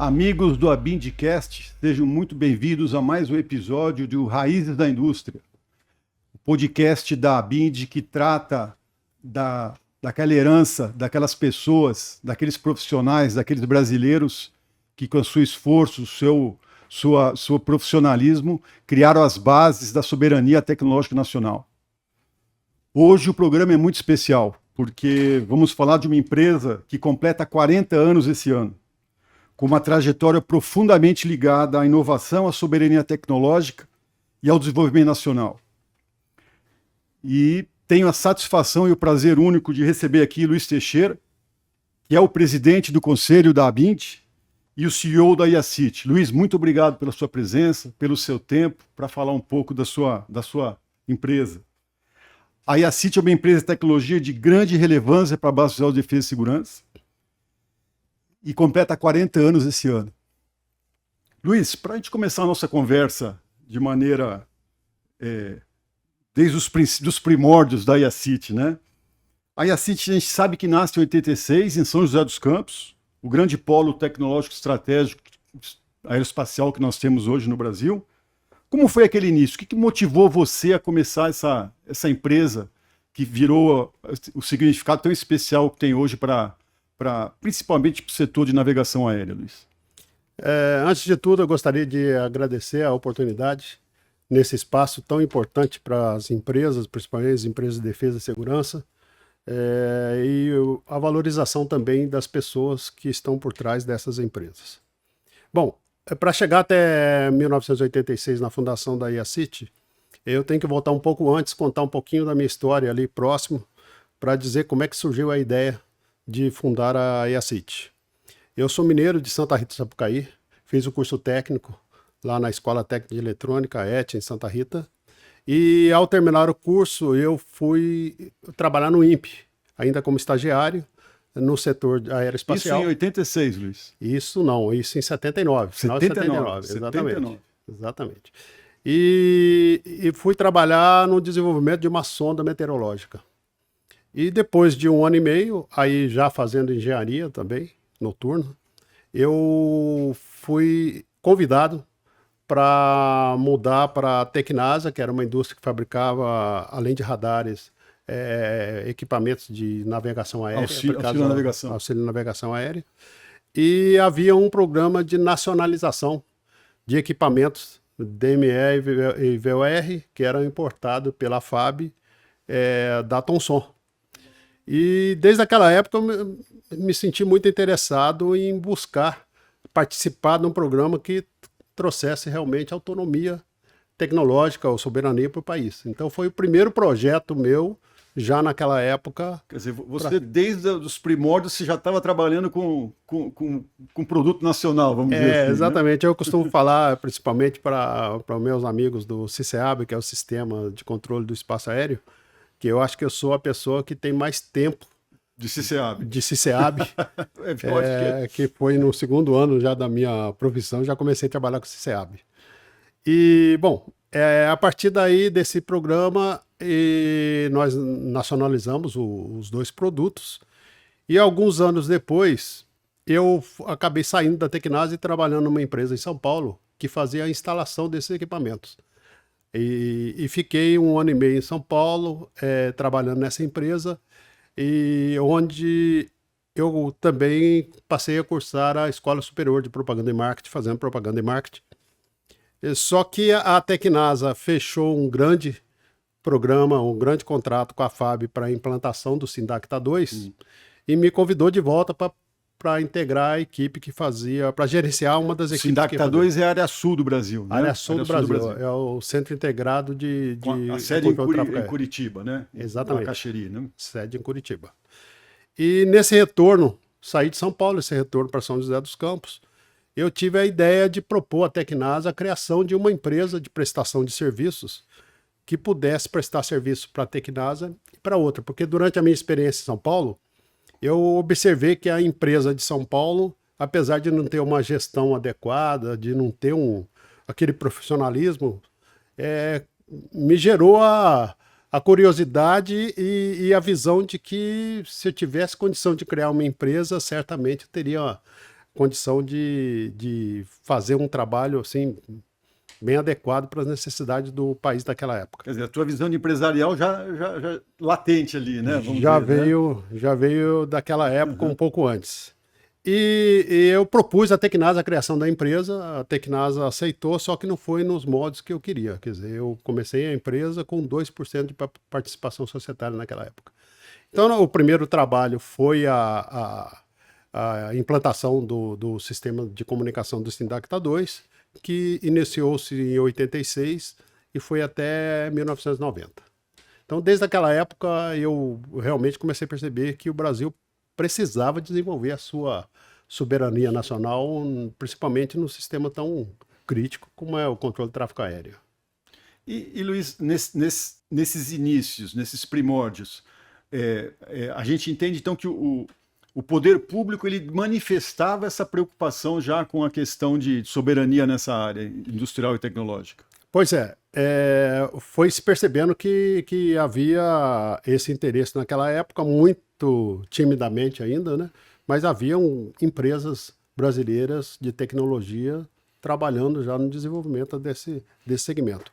Amigos do Abindcast, sejam muito bem-vindos a mais um episódio do Raízes da Indústria, o podcast da Abind que trata daquela herança, daquelas pessoas, daqueles profissionais, daqueles brasileiros que com seu esforço, seu profissionalismo, criaram as bases da soberania tecnológica nacional. Hoje o programa é muito especial, porque vamos falar de uma empresa que completa 40 anos esse ano, com uma trajetória profundamente ligada à inovação, à soberania tecnológica e ao desenvolvimento nacional. E tenho a satisfação e o prazer único de receber aqui Luiz Teixeira, que é o presidente do conselho da Abind e o CEO da IACIT. Luiz, muito obrigado pela sua presença, pelo seu tempo, para falar um pouco da sua empresa. A IACIT é uma empresa de tecnologia de grande relevância para a base social de defesa e segurança e completa 40 anos esse ano. Luiz, para a gente começar a nossa conversa de maneira, desde os primórdios da IACIT, né? A IACIT, a gente sabe que nasce em 86, em São José dos Campos, o grande polo tecnológico estratégico aeroespacial que nós temos hoje no Brasil. Como foi aquele início? O que motivou você a começar essa empresa que virou o significado tão especial que tem hoje principalmente para o setor de navegação aérea, Luiz? Antes de tudo, eu gostaria de agradecer a oportunidade nesse espaço tão importante para as empresas, principalmente as empresas de defesa e segurança, e a valorização também das pessoas que estão por trás dessas empresas. Bom, para chegar até 1986 na fundação da IACIT, eu tenho que voltar um pouco antes, contar um pouquinho da minha história ali próximo, para dizer como é que surgiu a ideia de fundar a IACIT. Eu sou mineiro de Santa Rita, Sapucaí, fiz o curso técnico lá na Escola Técnica de Eletrônica, ET, em Santa Rita, e ao terminar o curso eu fui trabalhar no INPE, ainda como estagiário, no setor aeroespacial. Isso em 86, Luiz? Isso em 79. Final de 79, exatamente. 79. Exatamente. E fui trabalhar no desenvolvimento de uma sonda meteorológica. E depois de 1 ano e meio, aí já fazendo engenharia também, noturno, eu fui convidado para mudar para a Tecnasa, que era uma indústria que fabricava, além de radares, equipamentos de navegação aérea. Auxílio navegação aérea. E havia um programa de nacionalização de equipamentos DME e VOR, que eram importados pela FAB da Thomson. E desde aquela época eu me senti muito interessado em buscar participar de um programa que trouxesse realmente autonomia tecnológica ou soberania para o país. Então foi o primeiro projeto meu, já naquela época. Quer dizer, você desde os primórdios você já estava trabalhando com produto nacional, vamos dizer assim. Exatamente. Né? Eu costumo falar principalmente para meus amigos do CICEAB, que é o Sistema de Controle do Espaço Aéreo, que eu acho que eu sou a pessoa que tem mais tempo de CICEAB. Que foi no segundo ano já da minha profissão, já comecei a trabalhar com o CICEAB. E, bom, a partir daí desse programa, nós nacionalizamos os dois produtos. E alguns anos depois, eu acabei saindo da Tecnasa e trabalhando numa empresa em São Paulo que fazia a instalação desses equipamentos. E fiquei 1 ano e meio em São Paulo, trabalhando nessa empresa, e onde eu também passei a cursar a Escola Superior de Propaganda e Marketing, fazendo propaganda e marketing. Só que a Tecnasa fechou um grande programa, um grande contrato com a FAB para a implantação do Sindacta 2 e me convidou de volta para integrar a equipe que fazia, para gerenciar uma das equipes. Sindacta 2 é a área sul do Brasil, né? Área sul do Brasil, é o centro integrado de a sede em Curitiba, né? Exatamente. Na Caxeri, né? Sede em Curitiba. E nesse retorno, saí de São Paulo, esse retorno para São José dos Campos, eu tive a ideia de propor à Tecnasa a criação de uma empresa de prestação de serviços que pudesse prestar serviço para a Tecnasa e para outra, porque durante a minha experiência em São Paulo, eu observei que a empresa de São Paulo, apesar de não ter uma gestão adequada, de não ter aquele profissionalismo, me gerou a curiosidade e a visão de que se eu tivesse condição de criar uma empresa, certamente eu teria condição de fazer um trabalho assim bem adequado para as necessidades do país daquela época. Quer dizer, a tua visão de empresarial já latente ali, né? Vamos Já dizer, né? já veio daquela época, um pouco antes. E eu propus à Tecnasa a criação da empresa, a Tecnasa aceitou, só que não foi nos moldes que eu queria. Quer dizer, eu comecei a empresa com 2% de participação societária naquela época. Então, o primeiro trabalho foi a implantação do sistema de comunicação do Sindacta 2, que iniciou-se em 86 e foi até 1990. Então, desde aquela época, eu realmente comecei a perceber que o Brasil precisava desenvolver a sua soberania nacional, principalmente num sistema tão crítico como é o controle do tráfego aéreo. E Luiz, nesses inícios, nesses primórdios, a gente entende então que o poder público ele manifestava essa preocupação já com a questão de soberania nessa área industrial e tecnológica. Pois é, foi se percebendo que havia esse interesse naquela época, muito timidamente ainda, né? Mas haviam empresas brasileiras de tecnologia trabalhando já no desenvolvimento desse segmento.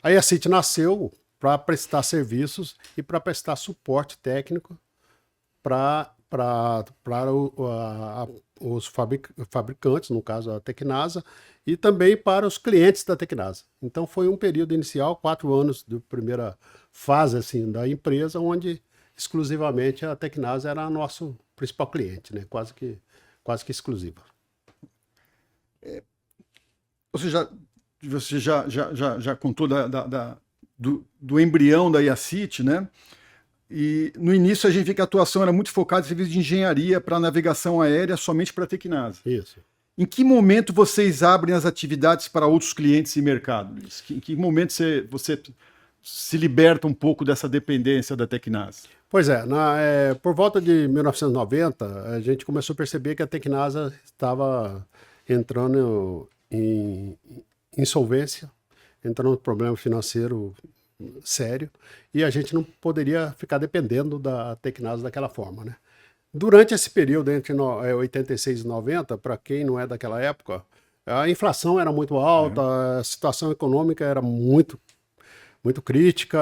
Aí a CIT nasceu para prestar serviços e para prestar suporte técnico para os fabricantes, no caso a Tecnasa, e também para os clientes da Tecnasa. Então foi um período inicial, 4 anos de primeira fase assim, da empresa, onde exclusivamente a Tecnasa era nosso principal cliente, né? Quase que exclusiva. Você já contou do embrião da IACIT, né? E no início a gente vê que a atuação era muito focada em serviços de engenharia para navegação aérea somente para a Tecnasa. Isso. Em que momento vocês abrem as atividades para outros clientes e mercado, Luiz? Em que momento você se liberta um pouco dessa dependência da Tecnasa? Pois é, por volta de 1990, a gente começou a perceber que a Tecnasa estava entrando em insolvência, entrando em problema financeiro sério, e a gente não poderia ficar dependendo da Tecnasa daquela forma, né? Durante esse período, entre 86 e 90, para quem não é daquela época, a inflação era muito alta, a situação econômica era muito crítica,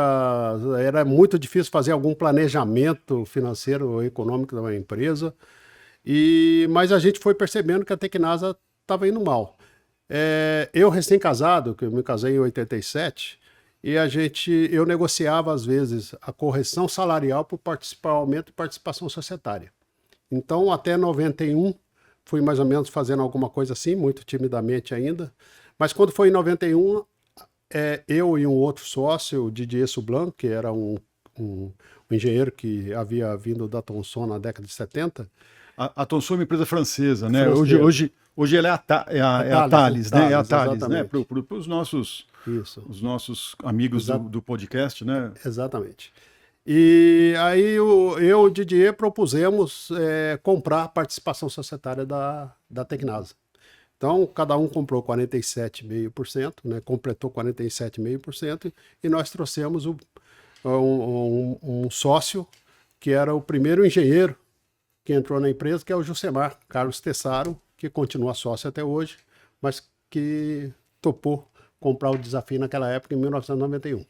era muito difícil fazer algum planejamento financeiro ou econômico da empresa, mas a gente foi percebendo que a Tecnasa estava indo mal. Eu recém-casado, que eu me casei em 87, e eu negociava às vezes a correção salarial por aumento de participação societária. Então, até 91, fui mais ou menos fazendo alguma coisa assim, muito timidamente ainda. Mas quando foi em 91, eu e um outro sócio, o Didier Sublan, que era um engenheiro que havia vindo da Thomson na década de 70. A Thomson é uma empresa francesa, né? Hoje ela é a Thales, né? É a Thales, né? Para os nossos amigos do podcast, né? Exatamente. E aí eu e o Didier propusemos comprar a participação societária da Tecnasa. Então, cada um comprou 47,5%, né, completou 47,5%, e nós trouxemos um sócio, que era o primeiro engenheiro que entrou na empresa, que é o Jusemar Carlos Tessaro, que continua sócio até hoje, mas que topou comprar o desafio naquela época, em 1991.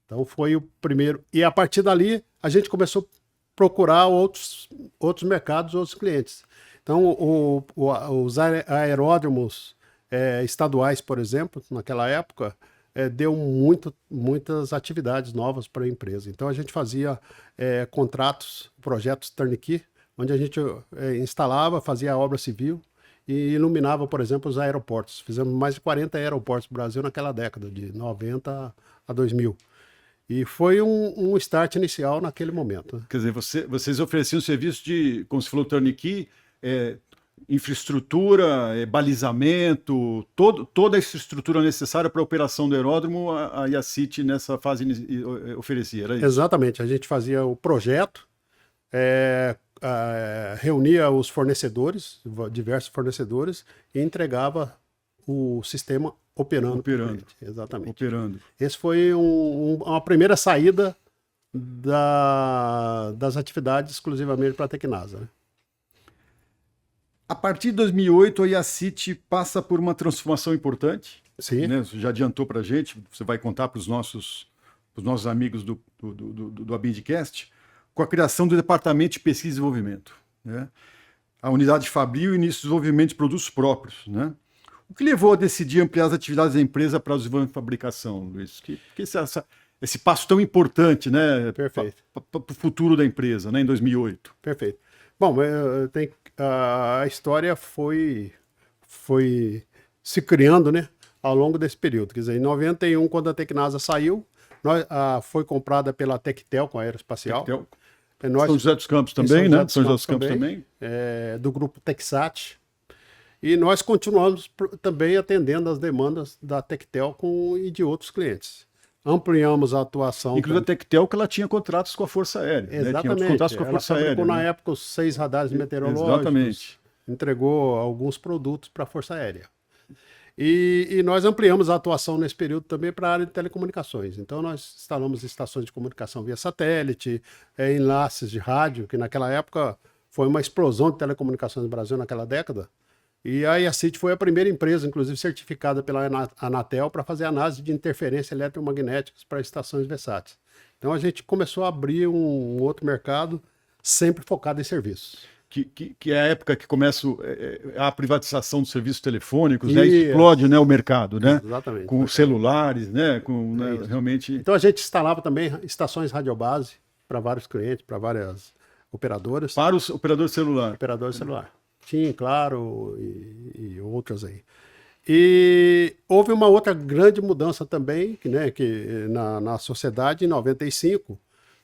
Então foi o primeiro. E a partir dali, a gente começou a procurar outros mercados, outros clientes. Então, os aeródromos estaduais, por exemplo, naquela época, deu muitas atividades novas para a empresa. Então, a gente fazia contratos, projetos turnkey, onde a gente instalava, fazia a obra civil e iluminava, por exemplo, os aeroportos. Fizemos mais de 40 aeroportos no Brasil naquela década, de 90 a 2000. E foi um start inicial naquele momento. Quer dizer, vocês ofereciam serviço de, como você falou, turnkey, infraestrutura, balizamento, toda a estrutura necessária para a operação do aeródromo, a IACIT nessa fase oferecia, era isso? Exatamente, a gente fazia o projeto, reunia os fornecedores, diversos fornecedores, e entregava o sistema operando. Exatamente. Operando. Esse foi uma primeira saída das atividades exclusivamente para a Tecnasa, né? A partir de 2008, a IACIT passa por uma transformação importante. Sim. Né? Você já adiantou para a gente, você vai contar para os nossos amigos do Abindcast, com a criação do Departamento de Pesquisa e Desenvolvimento. Né? A unidade Fabril e início do desenvolvimento de produtos próprios. Né? O que levou a decidir ampliar as atividades da empresa para o desenvolvimento e fabricação, Luiz? Que esse passo tão importante, né, para o futuro da empresa, né, em 2008? Perfeito. Bom, a história foi se criando, né, ao longo desse período. Quer dizer, em 91, quando a Tecnasa saiu, foi comprada pela Tectel, com a Aeroespacial. Tectel. São José dos Campos também, né? São José dos Campos também. Do grupo Texat. E nós continuamos também atendendo as demandas da Tectel e de outros clientes. Ampliamos a atuação. Inclusive a Tectel, que ela tinha contratos com a Força Aérea. Exatamente. Né? Contratos com a Força Aérea. Na época os 6 radares meteorológicos. Exatamente. Entregou alguns produtos para a Força Aérea. E nós ampliamos a atuação nesse período também para a área de telecomunicações. Então nós instalamos estações de comunicação via satélite, enlaces de rádio, que naquela época foi uma explosão de telecomunicações no Brasil naquela década. E a IACIT foi a primeira empresa, inclusive certificada pela Anatel, para fazer análise de interferência eletromagnética para estações versáteis. Então a gente começou a abrir um outro mercado sempre focado em serviços. Que é a época que começa a privatização dos serviços telefônicos, né? Explode, né, o mercado, né? Exatamente. Com celulares, né? Realmente. Então a gente instalava também estações radiobase para vários clientes, para várias operadoras. Para os operadores celulares. Operadores celular. TIM, Claro e outras aí. E houve uma outra grande mudança também, né, na sociedade em 95,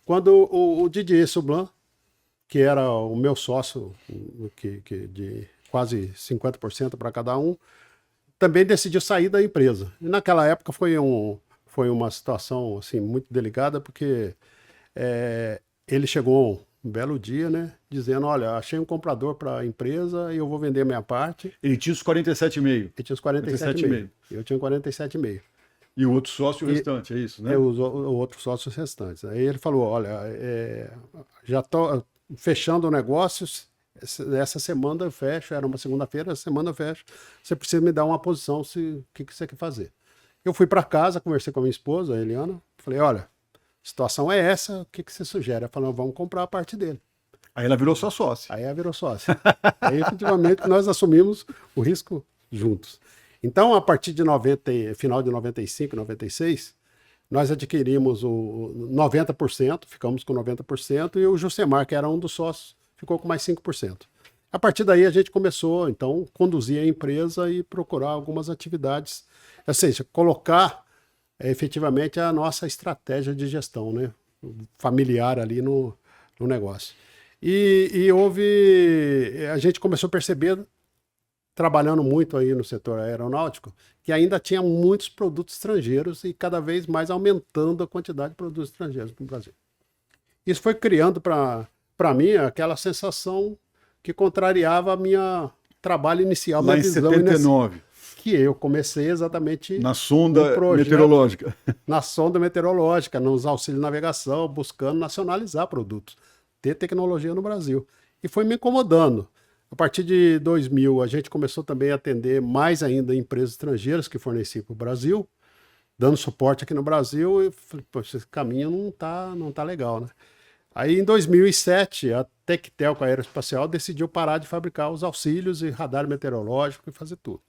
quando o Didier Sublan, que era o meu sócio, de quase 50% para cada um, também decidiu sair da empresa. E naquela época foi uma situação assim, muito delicada, porque ele chegou um belo dia, né, dizendo, olha, achei um comprador para a empresa e eu vou vender minha parte. Ele tinha os 47,5. Ele tinha os 47,5. Eu tinha 47,5. E o outro sócio restante, é isso, né? Os outros sócios restantes. Aí ele falou, olha, já estou fechando negócios, essa semana eu fecho, era uma segunda-feira, essa semana eu fecho, você precisa me dar uma posição, o que você quer fazer. Eu fui para casa, conversei com a minha esposa, a Eliana, falei, olha, a situação é essa, o que você sugere? Ela falou, vamos comprar a parte dele. Aí ela virou sua sócia. Aí ela virou sócia. Aí efetivamente nós assumimos o risco juntos. Então, a partir de final de 95, 96, nós adquirimos o 90%, ficamos com 90%, e o Jusemar, que era um dos sócios, ficou com mais 5%. A partir daí a gente começou, então, a conduzir a empresa e procurar algumas atividades, ou seja, colocar efetivamente a nossa estratégia de gestão, né, familiar ali no negócio. E a gente começou a perceber, trabalhando muito aí no setor aeronáutico, que ainda tinha muitos produtos estrangeiros e cada vez mais aumentando a quantidade de produtos estrangeiros no Brasil. Isso foi criando para mim aquela sensação que contrariava a minha trabalho inicial. Lá em 79. Que eu comecei exatamente... Na sonda meteorológica. Na sonda meteorológica, nos auxílios de navegação, buscando nacionalizar produtos, ter tecnologia no Brasil. E foi me incomodando. A partir de 2000, a gente começou também a atender mais ainda empresas estrangeiras que forneciam para o Brasil, dando suporte aqui no Brasil, e falei, poxa, esse caminho não tá legal, né? Aí, em 2007, a Tectel, com a Aeroespacial, decidiu parar de fabricar os auxílios e radar meteorológico e fazer tudo.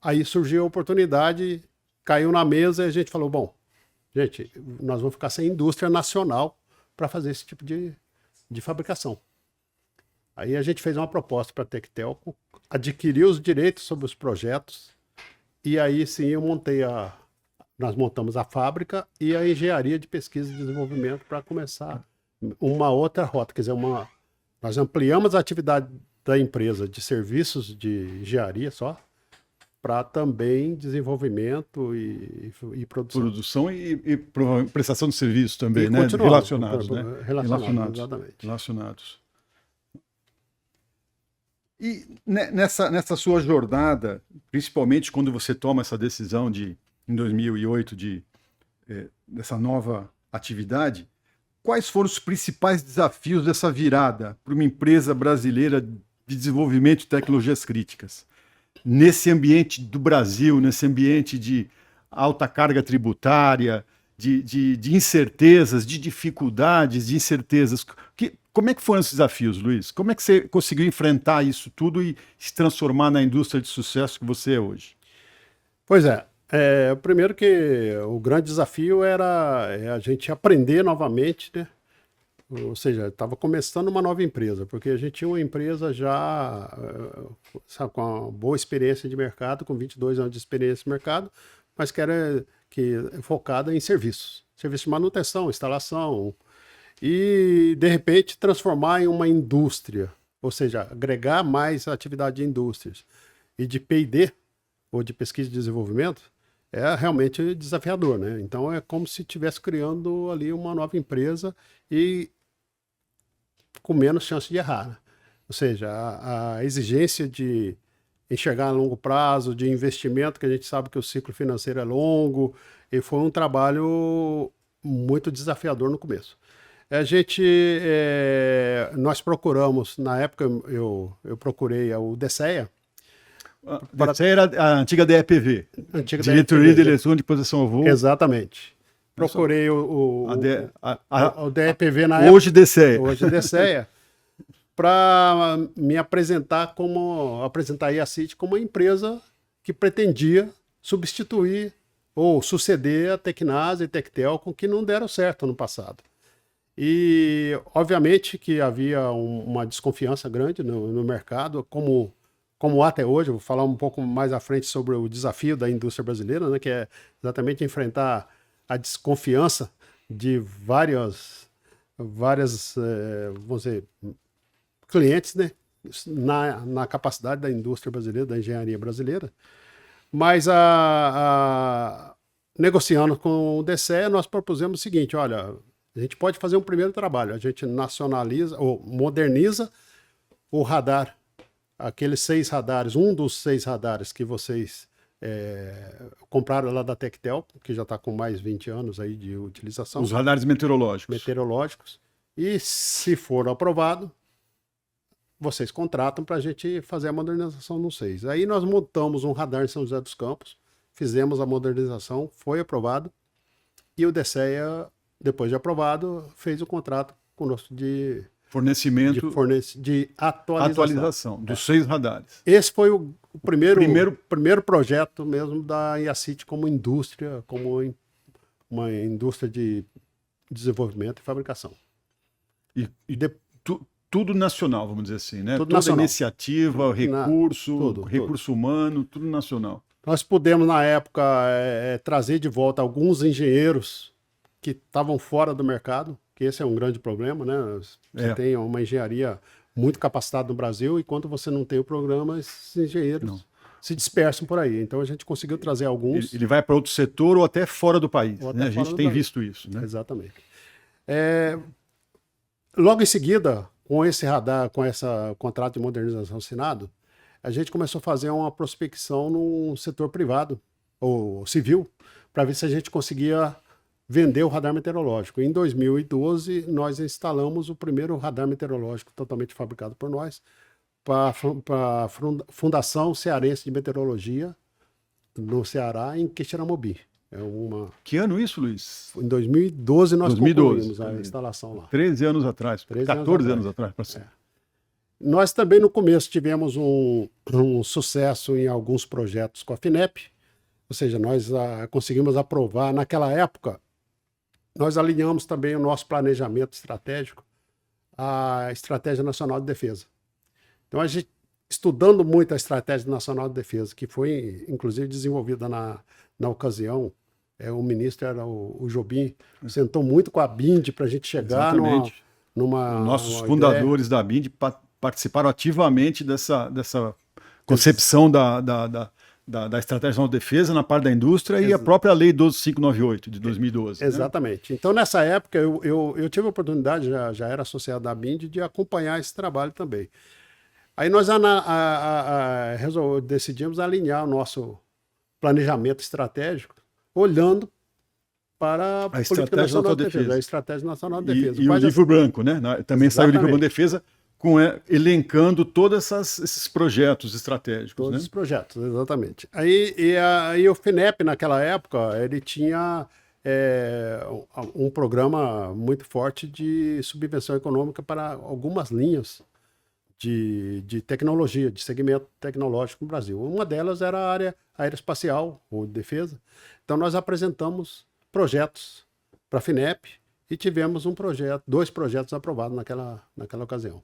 Aí surgiu a oportunidade, caiu na mesa e a gente falou, bom, gente, nós vamos ficar sem indústria nacional para fazer esse tipo de fabricação. Aí a gente fez uma proposta para a Tectel, adquiriu os direitos sobre os projetos, e aí sim nós montamos a fábrica e a engenharia de pesquisa e desenvolvimento para começar uma outra rota, quer dizer, nós ampliamos a atividade da empresa de serviços de engenharia só, para também desenvolvimento e produção. Produção e prestação de serviços também, e né? Relacionados, né? Relacionados, exatamente. Relacionados. E nessa sua jornada, principalmente quando você toma essa decisão em 2008 dessa nova atividade, quais foram os principais desafios dessa virada para uma empresa brasileira de desenvolvimento de tecnologias críticas. Nesse ambiente do Brasil, nesse ambiente de alta carga tributária, de incertezas, de dificuldades, de incertezas. Como é que foram esses desafios, Luiz? Como é que você conseguiu enfrentar isso tudo e se transformar na indústria de sucesso que você é hoje? Pois é. Primeiro que o grande desafio era a gente aprender novamente, né? Ou seja, estava começando uma nova empresa, porque a gente tinha uma empresa já sabe, com uma boa experiência de mercado, com 22 anos de experiência de mercado, mas que era focada em serviços. Serviço de manutenção, instalação, e de repente transformar em uma indústria, ou seja, agregar mais atividade de indústrias e de P&D, ou de pesquisa e desenvolvimento, é realmente desafiador, né? Então é como se estivesse criando ali uma nova empresa e com menos chance de errar, né? Ou seja, a exigência de enxergar a longo prazo, de investimento, que a gente sabe que o ciclo financeiro é longo, e foi um trabalho muito desafiador no começo. Nós procuramos, na época eu procurei o DCEA. Essa era a antiga DEPV, Diretoria de Eletrônica de Proteção ao Voo. Exatamente. Procurei o DEPV na hoje época. Hoje DCEA. Para me apresentar a IACIT como uma empresa que pretendia substituir ou suceder a Tecnasa e Tectel, com que não deram certo no passado. E, obviamente, que havia uma desconfiança grande no mercado, como até hoje. Eu vou falar um pouco mais à frente sobre o desafio da indústria brasileira, né, que é exatamente enfrentar a desconfiança de várias vamos dizer, clientes, né, na capacidade da indústria brasileira, da engenharia brasileira. Mas negociando com o DCE, nós propusemos o seguinte: olha, a gente pode fazer um primeiro trabalho, a gente nacionaliza ou moderniza o radar, aqueles 6 radares, um dos 6 radares que vocês compraram lá da Tectel, que já está com mais 20 anos aí de utilização. Os radares meteorológicos. E se for aprovado, vocês contratam para a gente fazer a modernização no 6. Aí nós montamos um radar em São José dos Campos, fizemos a modernização, foi aprovado, e o DCEA, depois de aprovado, fez o contrato conosco de fornecimento de atualização dos 6 radares. Esse foi o primeiro projeto mesmo da IACIT como indústria, como uma indústria de desenvolvimento e fabricação. Tudo nacional, vamos dizer assim, né? Tudo Toda nacional. Iniciativa, recurso humano, tudo nacional. Nós pudemos, na época, trazer de volta alguns engenheiros que estavam fora do mercado, que esse é um grande problema, né? Você tem uma engenharia muito capacitada no Brasil, e quando você não tem o programa, esses engenheiros se dispersam por aí. Então a gente conseguiu trazer alguns. Ele vai para outro setor ou até fora do país, né? A gente tem visto isso, né? Exatamente. Logo em seguida, com esse radar, com esse contrato de modernização assinado, a gente começou a fazer uma prospecção no setor privado, ou civil, para ver se a gente conseguia vender o radar meteorológico. Em 2012, nós instalamos o primeiro radar meteorológico totalmente fabricado por nós, para a Fundação Cearense de Meteorologia, no Ceará, em Quixeramobim. Que ano isso, Luiz? Em 2012 nós concluímos a instalação lá. 13 anos atrás, 14 anos atrás. Nós também no começo tivemos um sucesso em alguns projetos com a FINEP, ou seja, nós conseguimos aprovar. Naquela época, nós alinhamos também o nosso planejamento estratégico à Estratégia Nacional de Defesa. Então, a gente, estudando muito a Estratégia Nacional de Defesa, que foi, inclusive, desenvolvida na ocasião, o ministro era o Jobim, sentou muito com a BIND para a gente chegar numa nossos fundadores da BIND participaram ativamente dessa concepção da Estratégia Nacional de Defesa na parte da indústria e a própria Lei 12598 de 2012. Exatamente. Né? Então, nessa época, eu tive a oportunidade, já era associado à BIND, de acompanhar esse trabalho também. Aí nós decidimos alinhar o nosso planejamento estratégico, olhando para a Estratégia Nacional de Defesa. A Estratégia Nacional de Defesa. E o livro branco, né? Também saiu o livro branco de defesa elencando todos esses projetos estratégicos. Todos né? os projetos, exatamente. Aí o FINEP, naquela época, ele tinha um programa muito forte de subvenção econômica para algumas linhas de tecnologia, de segmento tecnológico no Brasil. Uma delas era a área aeroespacial ou de defesa. Então, nós apresentamos projetos para a FINEP e tivemos dois projetos aprovados naquela ocasião.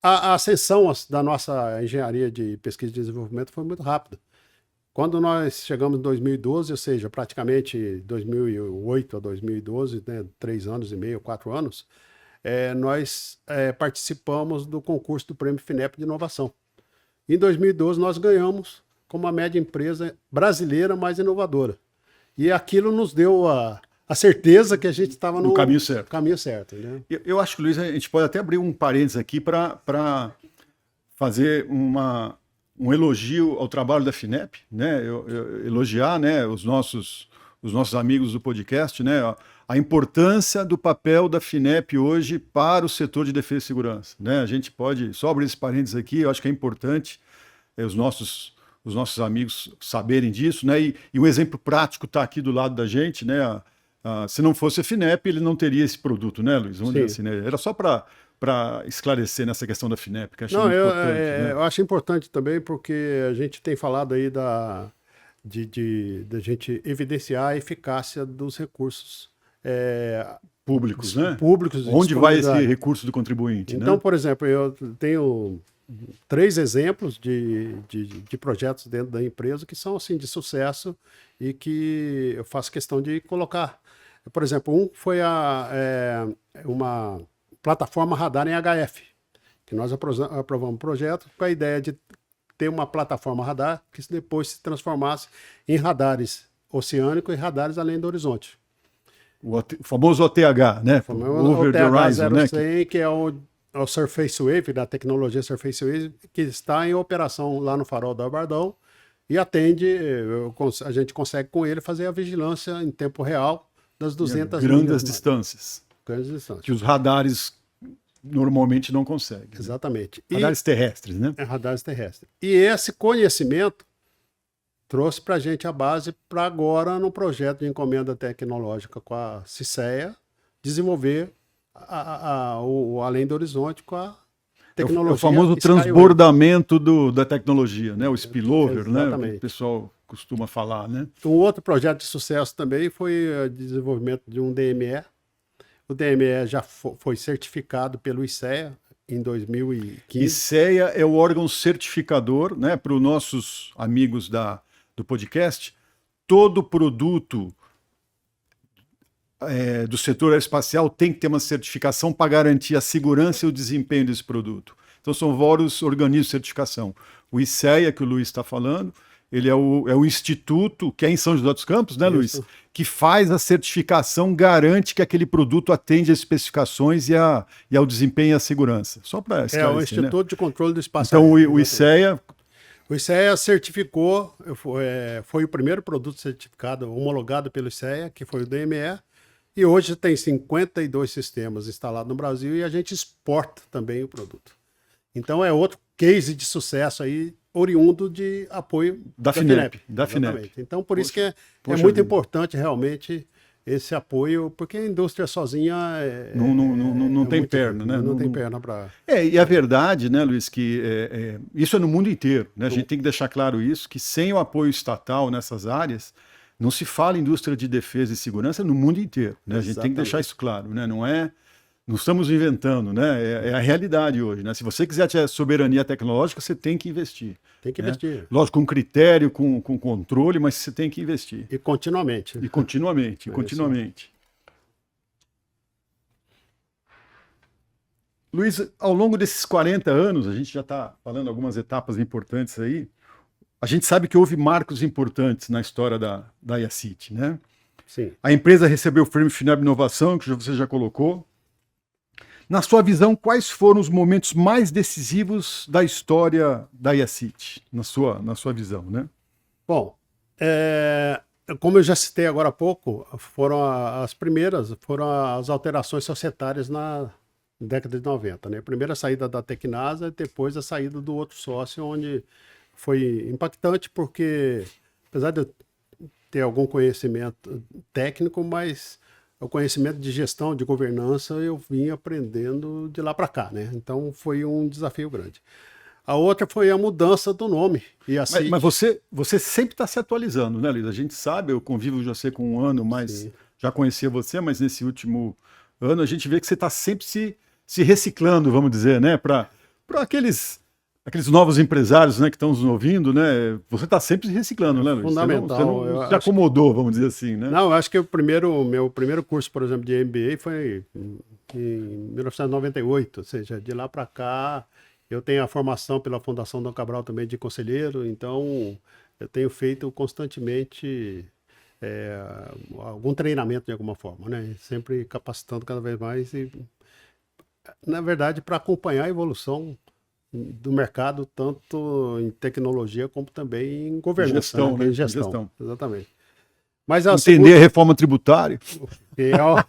A ascensão da nossa engenharia de pesquisa e desenvolvimento foi muito rápida. Quando nós chegamos em 2012, ou seja, praticamente 2008 a 2012, né, 3 anos e meio, 4 anos, nós participamos do concurso do Prêmio FINEP de Inovação. Em 2012, nós ganhamos como a média empresa brasileira mais inovadora. E aquilo nos deu a certeza que a gente estava no caminho certo. Caminho certo, né? Eu acho que, Luiz, a gente pode até abrir um parênteses aqui para fazer um elogio ao trabalho da FINEP, né? Eu elogiar, né, os nossos amigos do podcast, né, a importância do papel da FINEP hoje para o setor de defesa e segurança. Né? A gente pode, só abrir esse parênteses aqui, eu acho que é importante os nossos amigos saberem disso, né? E um exemplo prático está aqui do lado da gente, né? Se não fosse a FINEP, ele não teria esse produto, né, Luiz? Vamos dizer assim, né? Era só para esclarecer nessa questão da FINEP, que eu acho muito importante. Né? Eu acho importante também porque a gente tem falado aí de gente evidenciar a eficácia dos recursos públicos, né? Públicos. Onde vai esse recurso do contribuinte? Então, né? por exemplo, eu tenho 3 exemplos de projetos dentro da empresa que são assim de sucesso e que eu faço questão de colocar. Por exemplo, um foi uma plataforma radar em HF, que nós aprovamos um projeto com a ideia de ter uma plataforma radar que depois se transformasse em radares oceânicos e radares além do horizonte. O famoso OTH, né? Over the Horizon, né? Que é o Surface Wave, da tecnologia Surface Wave, que está em operação lá no Farol do Abardão e atende, a gente consegue com ele fazer a vigilância em tempo real das 200 grandes distâncias. Grandes distâncias. Que os radares normalmente não conseguem. Exatamente. Radares terrestres, né? Radares terrestres. E esse conhecimento trouxe para a gente a base para agora, no projeto de encomenda tecnológica com a CICEA, desenvolver o Além do Horizonte com a tecnologia. O famoso transbordamento da tecnologia, né? O spillover, né? Que o pessoal costuma falar, né? Um outro projeto de sucesso também foi o desenvolvimento de um DME. O DME já foi certificado pelo ICEA em 2015. ICEA é o órgão certificador, né? Para os nossos amigos do podcast, todo produto do setor aeroespacial tem que ter uma certificação para garantir a segurança e o desempenho desse produto. Então são vários organismos de certificação. O ICEA, que o Luiz está falando, ele é o instituto, que é em São José dos Campos, né, Luiz? Que faz a certificação, garante que aquele produto atende às especificações e ao desempenho e à segurança. Só para esclarecer, o Instituto, né, de Controle do Espaço. Então o ICEA... O ICEA certificou, foi o primeiro produto certificado, homologado pelo ICEA, que foi o DME, e hoje tem 52 sistemas instalados no Brasil e a gente exporta também o produto. Então é outro case de sucesso aí, oriundo de apoio da FINEP. Então por isso que é muito importante realmente esse apoio, porque a indústria sozinha não tem perna, né? Não tem perna para... E a verdade, né, Luiz, que isso é no mundo inteiro, né? A gente tem que deixar claro isso, que sem o apoio estatal nessas áreas, não se fala em indústria de defesa e segurança no mundo inteiro, né? A gente tem que deixar isso claro, né? Não estamos inventando, né? É a realidade hoje, né? Se você quiser ter soberania tecnológica, você tem que investir. Tem que investir. Lógico, com critério, com controle, mas você tem que investir. E continuamente. E continuamente. Luiz, ao longo desses 40 anos, a gente já está falando algumas etapas importantes aí, a gente sabe que houve marcos importantes na história da IACIT, né? Sim. A empresa recebeu o Prêmio FINEP Inovação, que você já colocou. Na sua visão, quais foram os momentos mais decisivos da história da IACIT, na sua visão, né? Bom, como eu já citei agora há pouco, foram as alterações societárias na década de 90, né? Primeiro a saída da Tecnasa, depois a saída do outro sócio, onde foi impactante porque, apesar de eu ter algum conhecimento técnico, mas o conhecimento de gestão, de governança, eu vim aprendendo de lá para cá, né? Então foi um desafio grande. A outra foi a mudança do nome. E assim, Mas você sempre está se atualizando, né, Luiz? A gente sabe, eu convivo já sei com um ano, mas sim, já conhecia você, mas nesse último ano a gente vê que você está sempre se reciclando, vamos dizer, né? Para aqueles novos empresários, né, que estão nos ouvindo, né? Você está sempre se reciclando, né, Luiz? fundamental. Você não se acomodou, vamos dizer assim, né? Não, eu acho que meu primeiro curso, por exemplo, de MBA foi em 1998, ou seja, de lá para cá eu tenho a formação pela Fundação Dom Cabral também de conselheiro, então eu tenho feito constantemente algum treinamento de alguma forma, né? Sempre capacitando cada vez mais e, na verdade, para acompanhar a evolução do mercado, tanto em tecnologia como também em governança, Gestão, né? Em gestão, Gestão. exatamente. Mas a Entender a reforma tributária, que é o-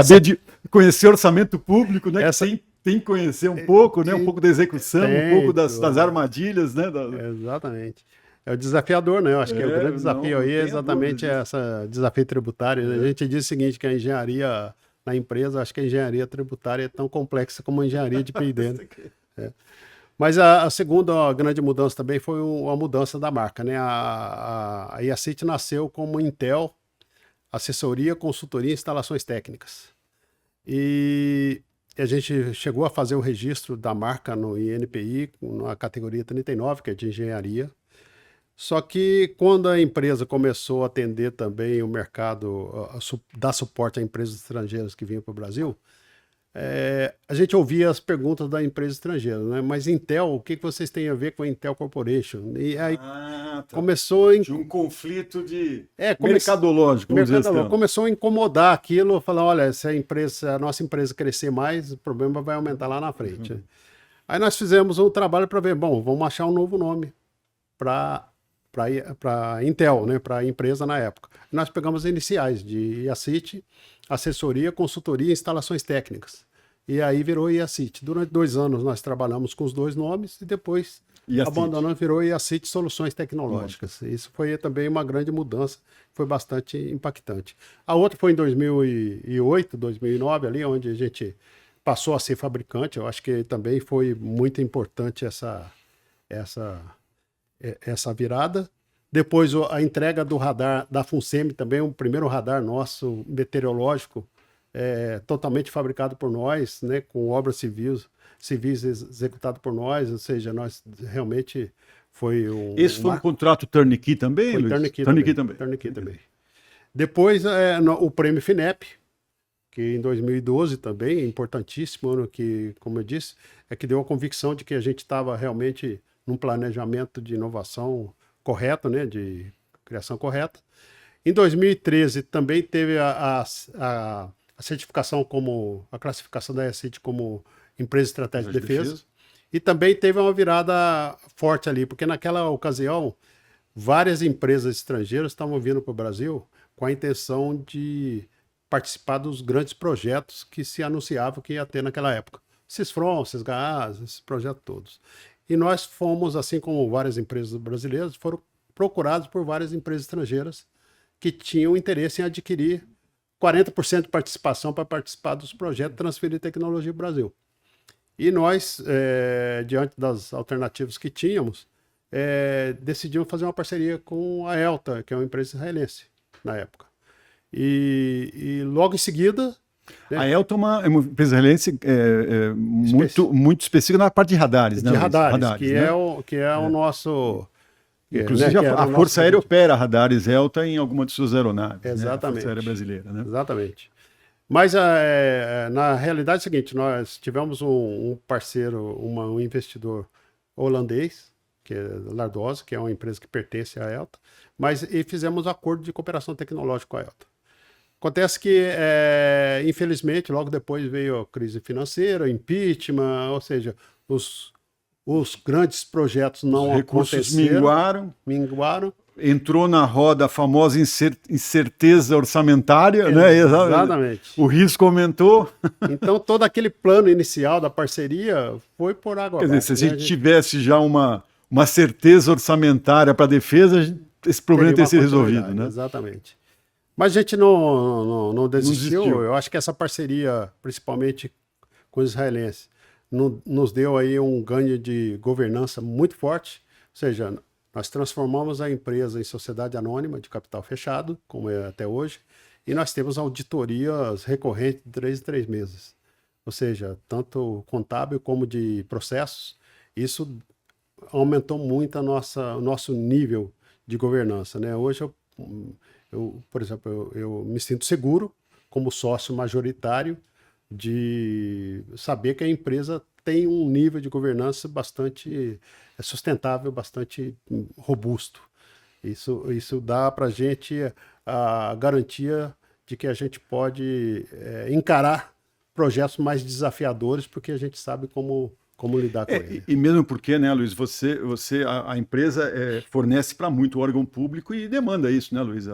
saber de conhecer orçamento público, né? essa- Que tem que conhecer um pouco, né? Um pouco da execução, um pouco das Tem, armadilhas, né? exatamente. É o desafiador, né? Eu acho que o grande desafio não aí é tenha exatamente dúvida disso. esse desafio tributário, né? A gente diz o seguinte, que a engenharia na empresa, acho que a engenharia tributária é tão complexa como a engenharia de P&D, né? Mas a segunda grande mudança também foi a mudança da marca, né? A IACIT nasceu como Intel, assessoria, consultoria e instalações técnicas. E a gente chegou a fazer o registro da marca no INPI, na categoria 39, que é de engenharia. Só que quando a empresa começou a atender também o mercado, dar suporte a empresas estrangeiras que vinham para o Brasil, a gente ouvia as perguntas da empresa estrangeira, né? Mas Intel, o que vocês têm a ver com a Intel Corporation? E aí Tá. começou De um conflito de come- mercadológico, vamos dizer assim. começou a incomodar aquilo, falar, olha, se a nossa empresa crescer mais, o problema vai aumentar lá na frente. Aí nós fizemos um trabalho para ver, bom, vamos achar um novo nome para Intel, né, para a empresa na época. Nós pegamos as iniciais de IACIT, assessoria, consultoria e instalações técnicas. E aí virou IACIT. Durante 2 anos nós trabalhamos com os dois nomes e depois abandonando, virou IACIT Soluções Tecnológicas. Isso foi também uma grande mudança, foi bastante impactante. A outra foi em 2008, 2009, ali onde a gente passou a ser fabricante. Eu acho que também foi muito importante essa virada. Depois a entrega do radar da FUNSEMI também, o primeiro radar nosso meteorológico, totalmente fabricado por nós, né, com obras civis executado por nós, ou seja, nós realmente foi Esse foi um contrato turnkey também, foi Luiz? turnkey também. Turnkey também. Depois o prêmio FINEP, que em 2012 também, importantíssimo, ano que, como eu disse, que deu a convicção de que a gente estava realmente num planejamento de inovação correto, né, de criação correta. Em 2013 também teve a certificação como, a classificação da IACIT como empresa estratégica de defesa. E também teve uma virada forte ali, porque naquela ocasião várias empresas estrangeiras estavam vindo para o Brasil com a intenção de participar dos grandes projetos que se anunciavam que ia ter naquela época. Cisfron, Cisgás, esses projetos todos. E nós fomos, assim como várias empresas brasileiras, foram procurados por várias empresas estrangeiras que tinham interesse em adquirir 40% de participação para participar dos projetos Transferir Tecnologia Brasil. E nós, diante das alternativas que tínhamos, decidimos fazer uma parceria com a Elta, que é uma empresa israelense, na época. E logo em seguida... Né? A Elta é uma empresa israelense muito específica na parte de radares, né? De radares, que né? é o nosso... Inclusive, a Força Aérea opera radares Elta em alguma de suas aeronaves. Exatamente. Né? A Força Aérea Brasileira. Né? Exatamente. Mas, na realidade, é o seguinte, nós tivemos um parceiro, um investidor holandês, que é Lardosa, que é uma empresa que pertence à Elta, e fizemos um acordo de cooperação tecnológica com a Elta. Acontece que, infelizmente, logo depois veio a crise financeira, impeachment, ou seja, os os grandes projetos não Os recursos aconteceram, minguaram. Entrou na roda a famosa incerteza orçamentária, né? Exatamente. O risco aumentou. Então, todo aquele plano inicial da parceria foi por água Quer abaixo. dizer, se a gente tivesse já uma certeza orçamentária para a defesa, esse problema teria sido resolvido, né? Exatamente. Mas a gente não desistiu. desistiu. Eu acho que essa parceria, principalmente com os israelenses, nos deu aí um ganho de governança muito forte. Ou seja, nós transformamos a empresa em sociedade anônima de capital fechado, como é até hoje, e nós temos auditorias recorrentes de 3 em 3 meses. Ou seja, tanto contábil como de processos. Isso aumentou muito o nosso nível de governança, né? Hoje, por exemplo, eu me sinto seguro como sócio majoritário de saber que a empresa tem um nível de governança bastante sustentável, bastante robusto. Isso dá para a gente a garantia de que a gente pode encarar projetos mais desafiadores, porque a gente sabe como lidar com ele. E mesmo porque, né, Luiz, a empresa fornece para muito órgão público e demanda isso, né, Luiz?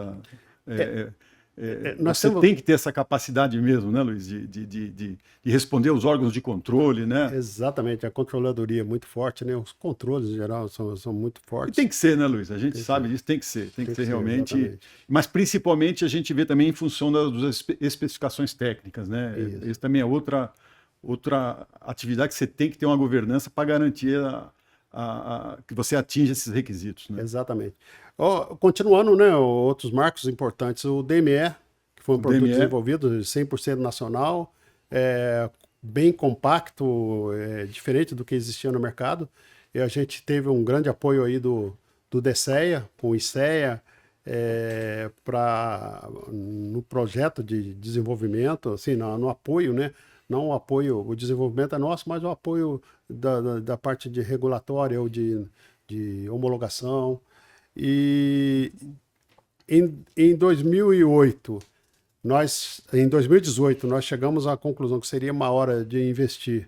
Você tem que ter essa capacidade mesmo, né, Luiz, de responder aos órgãos de controle, né? Exatamente, a controladoria é muito forte, né? Os controles em geral são muito fortes. E tem que ser, né, Luiz? A gente sabe disso, tem que ser realmente. Exatamente. Mas principalmente a gente vê também em função das especificações técnicas, né? Isso também é outra atividade que você tem que ter uma governança para garantir que você atinja esses requisitos, né? Exatamente. Continuando, né, outros marcos importantes, o DME, que foi um produto desenvolvido 100% nacional, bem compacto, diferente do que existia no mercado, e a gente teve um grande apoio aí do DCEA, com o ICEA, no projeto de desenvolvimento, assim, no apoio, né? Não o apoio, o desenvolvimento é nosso, mas o apoio da parte de regulatória ou de homologação. E em 2008, em 2018, nós chegamos à conclusão que seria uma hora de investir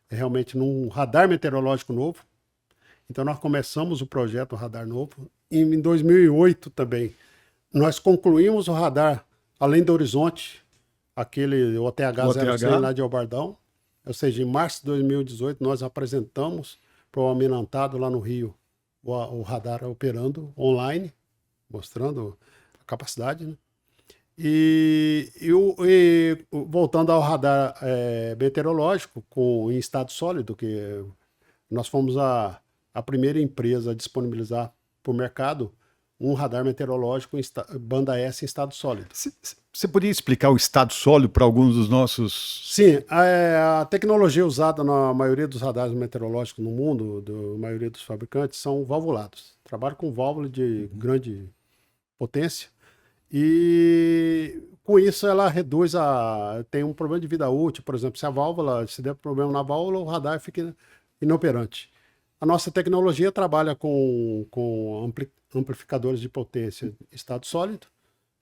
realmente num radar meteorológico novo. Então, nós começamos o projeto Radar Novo. E em 2008 também, nós concluímos o radar Além do Horizonte, aquele OTH-01 lá de Albardão. Ou seja, em março de 2018, nós apresentamos para o Almirantado lá no Rio o radar operando online, mostrando a capacidade, né? E voltando ao radar meteorológico em estado sólido, que nós fomos a primeira empresa a disponibilizar para o mercado um radar meteorológico em banda S em estado sólido. Você poderia explicar o estado sólido para alguns dos nossos... Sim, a tecnologia usada na maioria dos radares meteorológicos no mundo, da maioria dos fabricantes, são valvulados. Trabalham com válvula de grande potência e com isso ela reduz tem um problema de vida útil, por exemplo, se der problema na válvula, o radar fica inoperante. A nossa tecnologia trabalha com amplificadores de potência em estado sólido,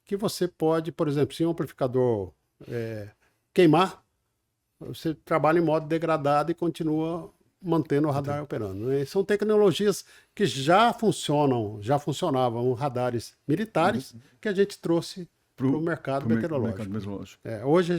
que você pode, por exemplo, se um amplificador queimar, você trabalha em modo degradado e continua mantendo o radar operando. E são tecnologias que já funcionavam, radares militares, que a gente trouxe para o mercado meteorológico. Hoje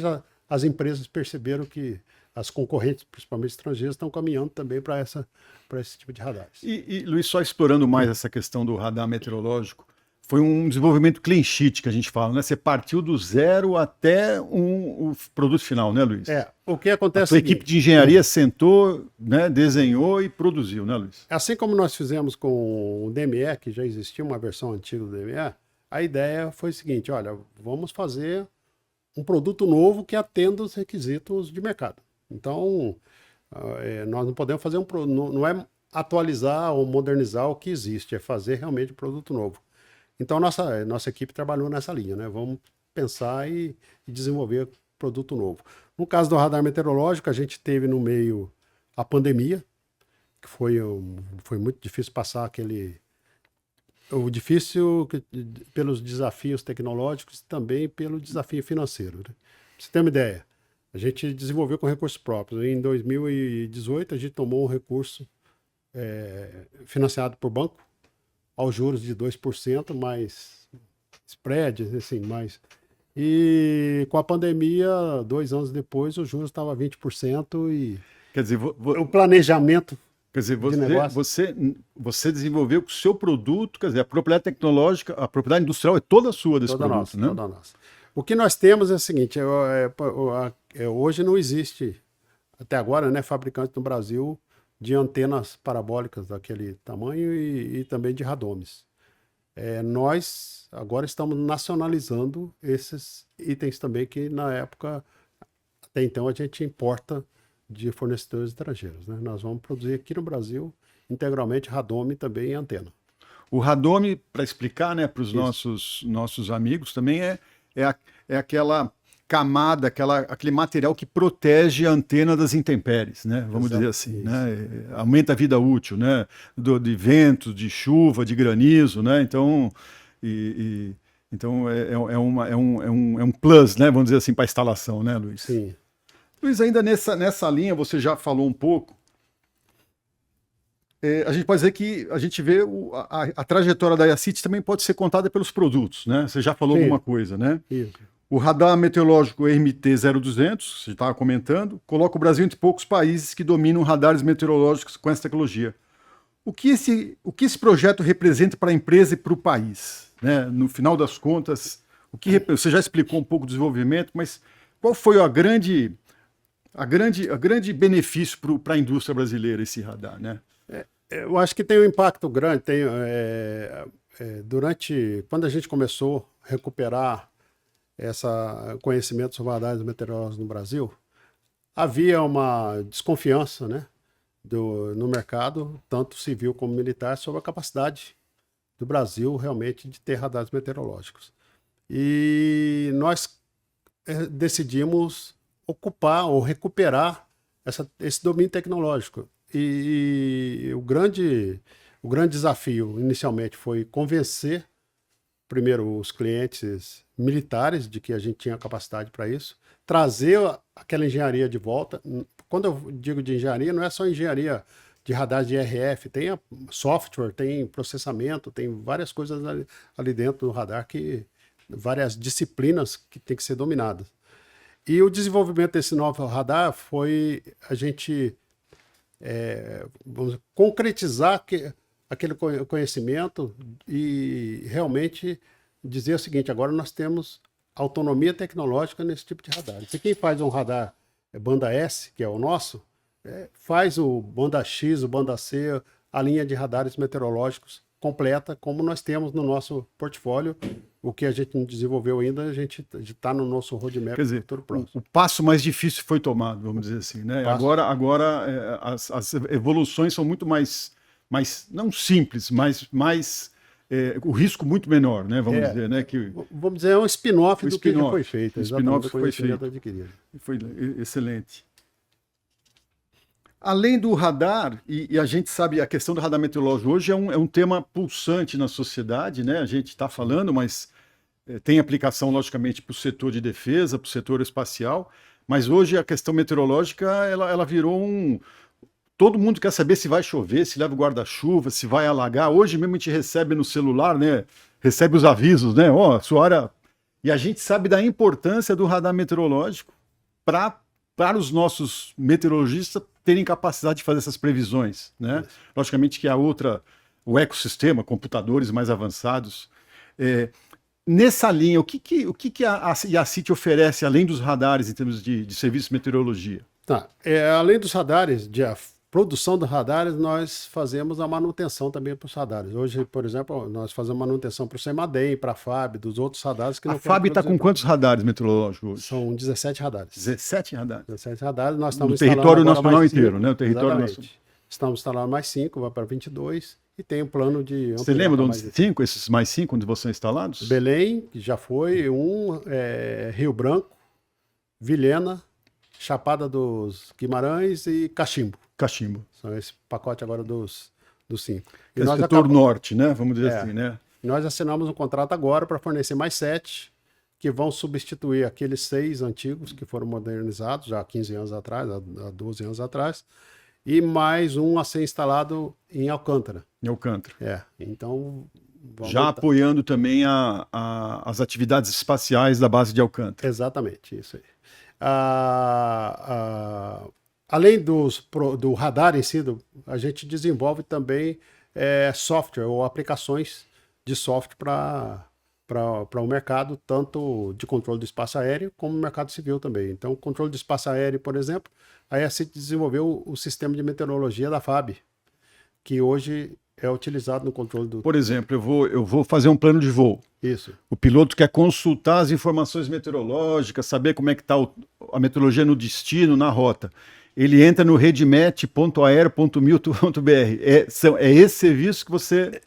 as empresas perceberam que as concorrentes, principalmente estrangeiras, estão caminhando também para esse tipo de radares. E, Luiz, só explorando mais essa questão do radar meteorológico, foi um desenvolvimento clean sheet que a gente fala, né? Você partiu do zero até o produto final, né, Luiz? O que acontece? A sua equipe de engenharia sentou, né, desenhou e produziu, né, Luiz? Assim como nós fizemos com o DME, que já existia uma versão antiga do DME, a ideia foi o seguinte: olha, vamos fazer um produto novo que atenda os requisitos de mercado. Então, nós não podemos fazer não é atualizar ou modernizar o que existe, é fazer realmente um produto novo. Então, nossa equipe trabalhou nessa linha, né? Vamos pensar e desenvolver produto novo. No caso do radar meteorológico, a gente teve no meio a pandemia, que foi muito difícil passar o difícil pelos desafios tecnológicos e também pelo desafio financeiro, né? Pra você ter uma ideia, a gente desenvolveu com recursos próprios. Em 2018, a gente tomou um recurso financiado por banco, aos juros de 2%, mais spread, assim, mais... E com a pandemia, 2 anos depois, o juros estava 20% e Quer dizer, o planejamento quer dizer, de negócio... você desenvolveu o seu produto, quer dizer, a propriedade tecnológica, a propriedade industrial é toda sua desse Toda produto, nossa, né? toda nossa. O que nós temos é o seguinte, hoje não existe, até agora, né, fabricante no Brasil de antenas parabólicas daquele tamanho e também de radomes. Nós agora estamos nacionalizando esses itens também que na época, até então, a gente importa de fornecedores estrangeiros, né? Nós vamos produzir aqui no Brasil integralmente radome também e antena. O radome, para explicar, né, para os nossos amigos também, é aquela camada, aquele material que protege a antena das intempéries, né? Vamos dizer assim, né? Aumenta a vida útil, né? De vento, de chuva, de granizo, né? Então, então é um plus, né? Vamos dizer assim, para a instalação, né, Luiz? Sim. Luiz, ainda nessa linha, você já falou um pouco. A gente pode dizer que a gente vê a trajetória da IACIT também pode ser contada pelos produtos, né? Você já falou alguma coisa, né? Isso. O radar meteorológico RMT-0200, você estava comentando, coloca o Brasil entre poucos países que dominam radares meteorológicos com essa tecnologia. O que esse projeto representa para a empresa e para o país? Né? No final das contas, você já explicou um pouco do desenvolvimento, mas qual foi a grande benefício para a indústria brasileira esse radar? Né? Eu acho que tem um impacto grande. Quando a gente começou a recuperar esse conhecimento sobre radares meteorológicos no Brasil, havia uma desconfiança, né, no mercado, tanto civil como militar, sobre a capacidade do Brasil realmente de ter radares meteorológicos. E nós decidimos ocupar ou recuperar esse domínio tecnológico. E o grande desafio inicialmente foi convencer primeiro os clientes militares de que a gente tinha capacidade para isso, trazer aquela engenharia de volta. Quando eu digo de engenharia, não é só engenharia de radar de RF, tem software, tem processamento, tem várias coisas ali dentro do radar, várias disciplinas que tem que ser dominadas. E o desenvolvimento desse novo radar foi a gente vamos concretizar aquele conhecimento e realmente dizer o seguinte: agora nós temos autonomia tecnológica nesse tipo de radar. Se quem faz um radar banda S, que é o nosso, faz o banda X, o banda C, a linha de radares meteorológicos completa, como nós temos no nosso portfólio. O que a gente não desenvolveu ainda, a gente está no nosso roadmap. Quer dizer, o passo mais difícil foi tomado, vamos dizer assim, né? Agora as evoluções são muito mais não simples, mas o risco muito menor, né? Vamos dizer, né? Vamos dizer, é um spin-off do que já foi feito. O spin-off que foi feito. Adquirido. Foi excelente. Além do radar, e a gente sabe, a questão do radar meteorológico hoje é um tema pulsante na sociedade, né? A gente está falando, mas tem aplicação, logicamente, para o setor de defesa, para o setor espacial, mas hoje a questão meteorológica, ela virou todo mundo quer saber se vai chover, se leva o guarda-chuva, se vai alagar. Hoje mesmo a gente recebe no celular, né? Recebe os avisos, né? Ó, sua hora... E a gente sabe da importância do radar meteorológico para os nossos meteorologistas terem capacidade de fazer essas previsões, né? Logicamente que o ecossistema, computadores mais avançados. Nessa linha, o que a IACIT oferece além dos radares em termos de serviço de meteorologia? Tá. Além dos radares, de produção dos radares, nós fazemos a manutenção também para os radares. Hoje, por exemplo, nós fazemos manutenção para o CEMADEM, para a FAB, dos outros radares que não. A FAB está com quantos radares meteorológicos hoje? São 17 radares. 17 radares? 17 radares. Nós estamos no território nacional inteiro, né? O território nacional. Estamos instalando mais 5, vai para 22 e tem um plano de... Você lembra de onde esses mais 5, onde vão ser instalados? Belém, que já foi, Rio Branco, Vilhena, Chapada dos Guimarães e Cachimbo. São esse pacote agora dos 5. E nós setor norte, né? Vamos dizer assim, né? Nós assinamos um contrato agora para fornecer mais 7, que vão substituir aqueles 6 antigos que foram modernizados já há 15 anos atrás, há 12 anos atrás. e mais um a ser instalado em Alcântara. Em Alcântara. Então... Já apoiando também as atividades espaciais da base de Alcântara. Exatamente, isso aí. Além do radar em si, a gente desenvolve também software ou aplicações de software para o mercado, tanto de controle do espaço aéreo como no mercado civil também. Então, controle do espaço aéreo, por exemplo, a ESIT desenvolveu o sistema de meteorologia da FAB, que hoje é utilizado no controle do... Por exemplo, eu vou fazer um plano de voo. Isso. O piloto quer consultar as informações meteorológicas, saber como é que está a meteorologia no destino, na rota. Ele entra no redmet.aero.mil.br. É esse serviço que você...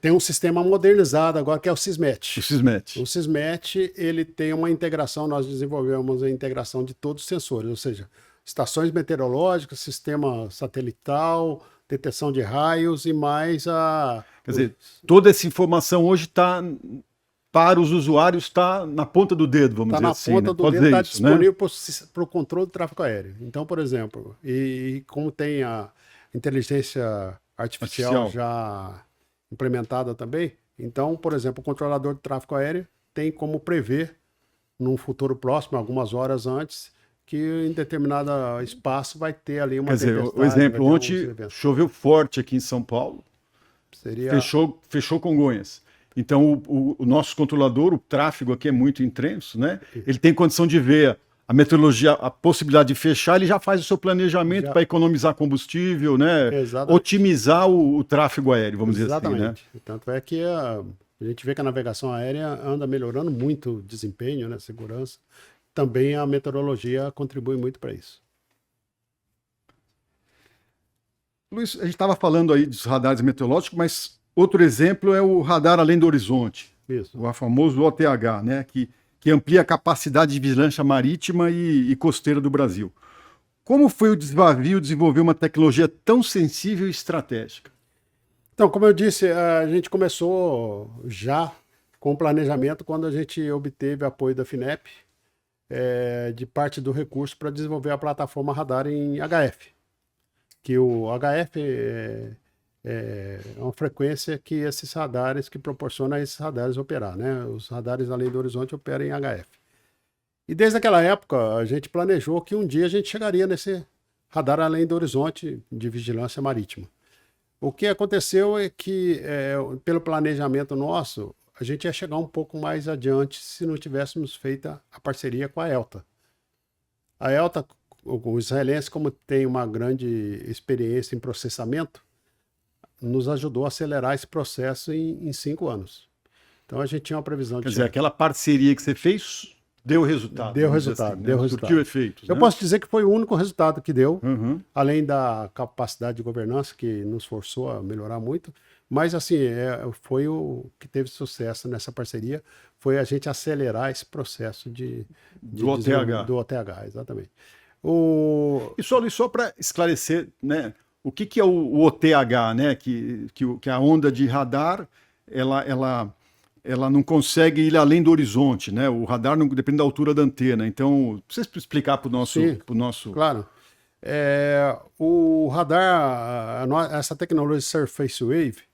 Tem um sistema modernizado agora, que é o SISMET. O SISMET. O SISMET, ele tem uma integração, nós desenvolvemos a integração de todos os sensores, ou seja, estações meteorológicas, sistema satelital, detecção de raios e mais a... Quer dizer, toda essa informação hoje está, para os usuários, está na ponta do dedo, vamos dizer assim. Está na ponta do dedo, está disponível para o controle do tráfego aéreo. Então, por exemplo, e como tem a inteligência artificial já implementada também, então, por exemplo, o controlador de tráfego aéreo tem como prever, num futuro próximo, algumas horas antes, que em determinado espaço vai ter ali uma tempestade. O exemplo, ontem choveu forte aqui em São Paulo, fechou Congonhas. Então, o nosso controlador, o tráfego aqui é muito intenso, né? Ele tem condição de ver a meteorologia, a possibilidade de fechar, ele já faz o seu planejamento para economizar combustível, né? Otimizar o tráfego aéreo, vamos dizer assim, né? Tanto é que a gente vê que a navegação aérea anda melhorando muito o desempenho, né? Segurança. Também a meteorologia contribui muito para isso. Luiz, a gente estava falando aí dos radares meteorológicos, mas outro exemplo é o radar além do horizonte. Isso. O famoso OTH, né? Que amplia a capacidade de vigilância marítima e costeira do Brasil. Como foi o desafio desenvolver uma tecnologia tão sensível e estratégica? Então, como eu disse, a gente começou já com o planejamento quando a gente obteve apoio da FINEP, de parte do recurso para desenvolver a plataforma radar em HF. Que o HF é uma frequência que esses radares, que proporciona a esses radares operar, né? Os radares além do horizonte operam em HF. E desde aquela época a gente planejou que um dia a gente chegaria nesse radar além do horizonte de vigilância marítima. O que aconteceu é que, pelo planejamento nosso, a gente ia chegar um pouco mais adiante se não tivéssemos feito a parceria com a ELTA. A ELTA, o israelense, como tem uma grande experiência em processamento, nos ajudou a acelerar esse processo em 5 anos. Então a gente tinha uma previsão de... Quer dizer, aquela parceria que você fez deu resultado. Deu resultado, assim, deu resultado. Surtiu efeitos, Eu posso dizer que foi o único resultado que deu, além da capacidade de governança, que nos forçou a melhorar muito. Mas, assim, foi o que teve sucesso nessa parceria, foi a gente acelerar esse processo do OTH. Do OTH, exatamente. E só para esclarecer, né, o que é o OTH, né, que a onda de radar, ela não consegue ir além do horizonte, né? O radar não depende da altura da antena. Então, precisa explicar para o nosso... Claro. O radar, essa tecnologia Surface Wave,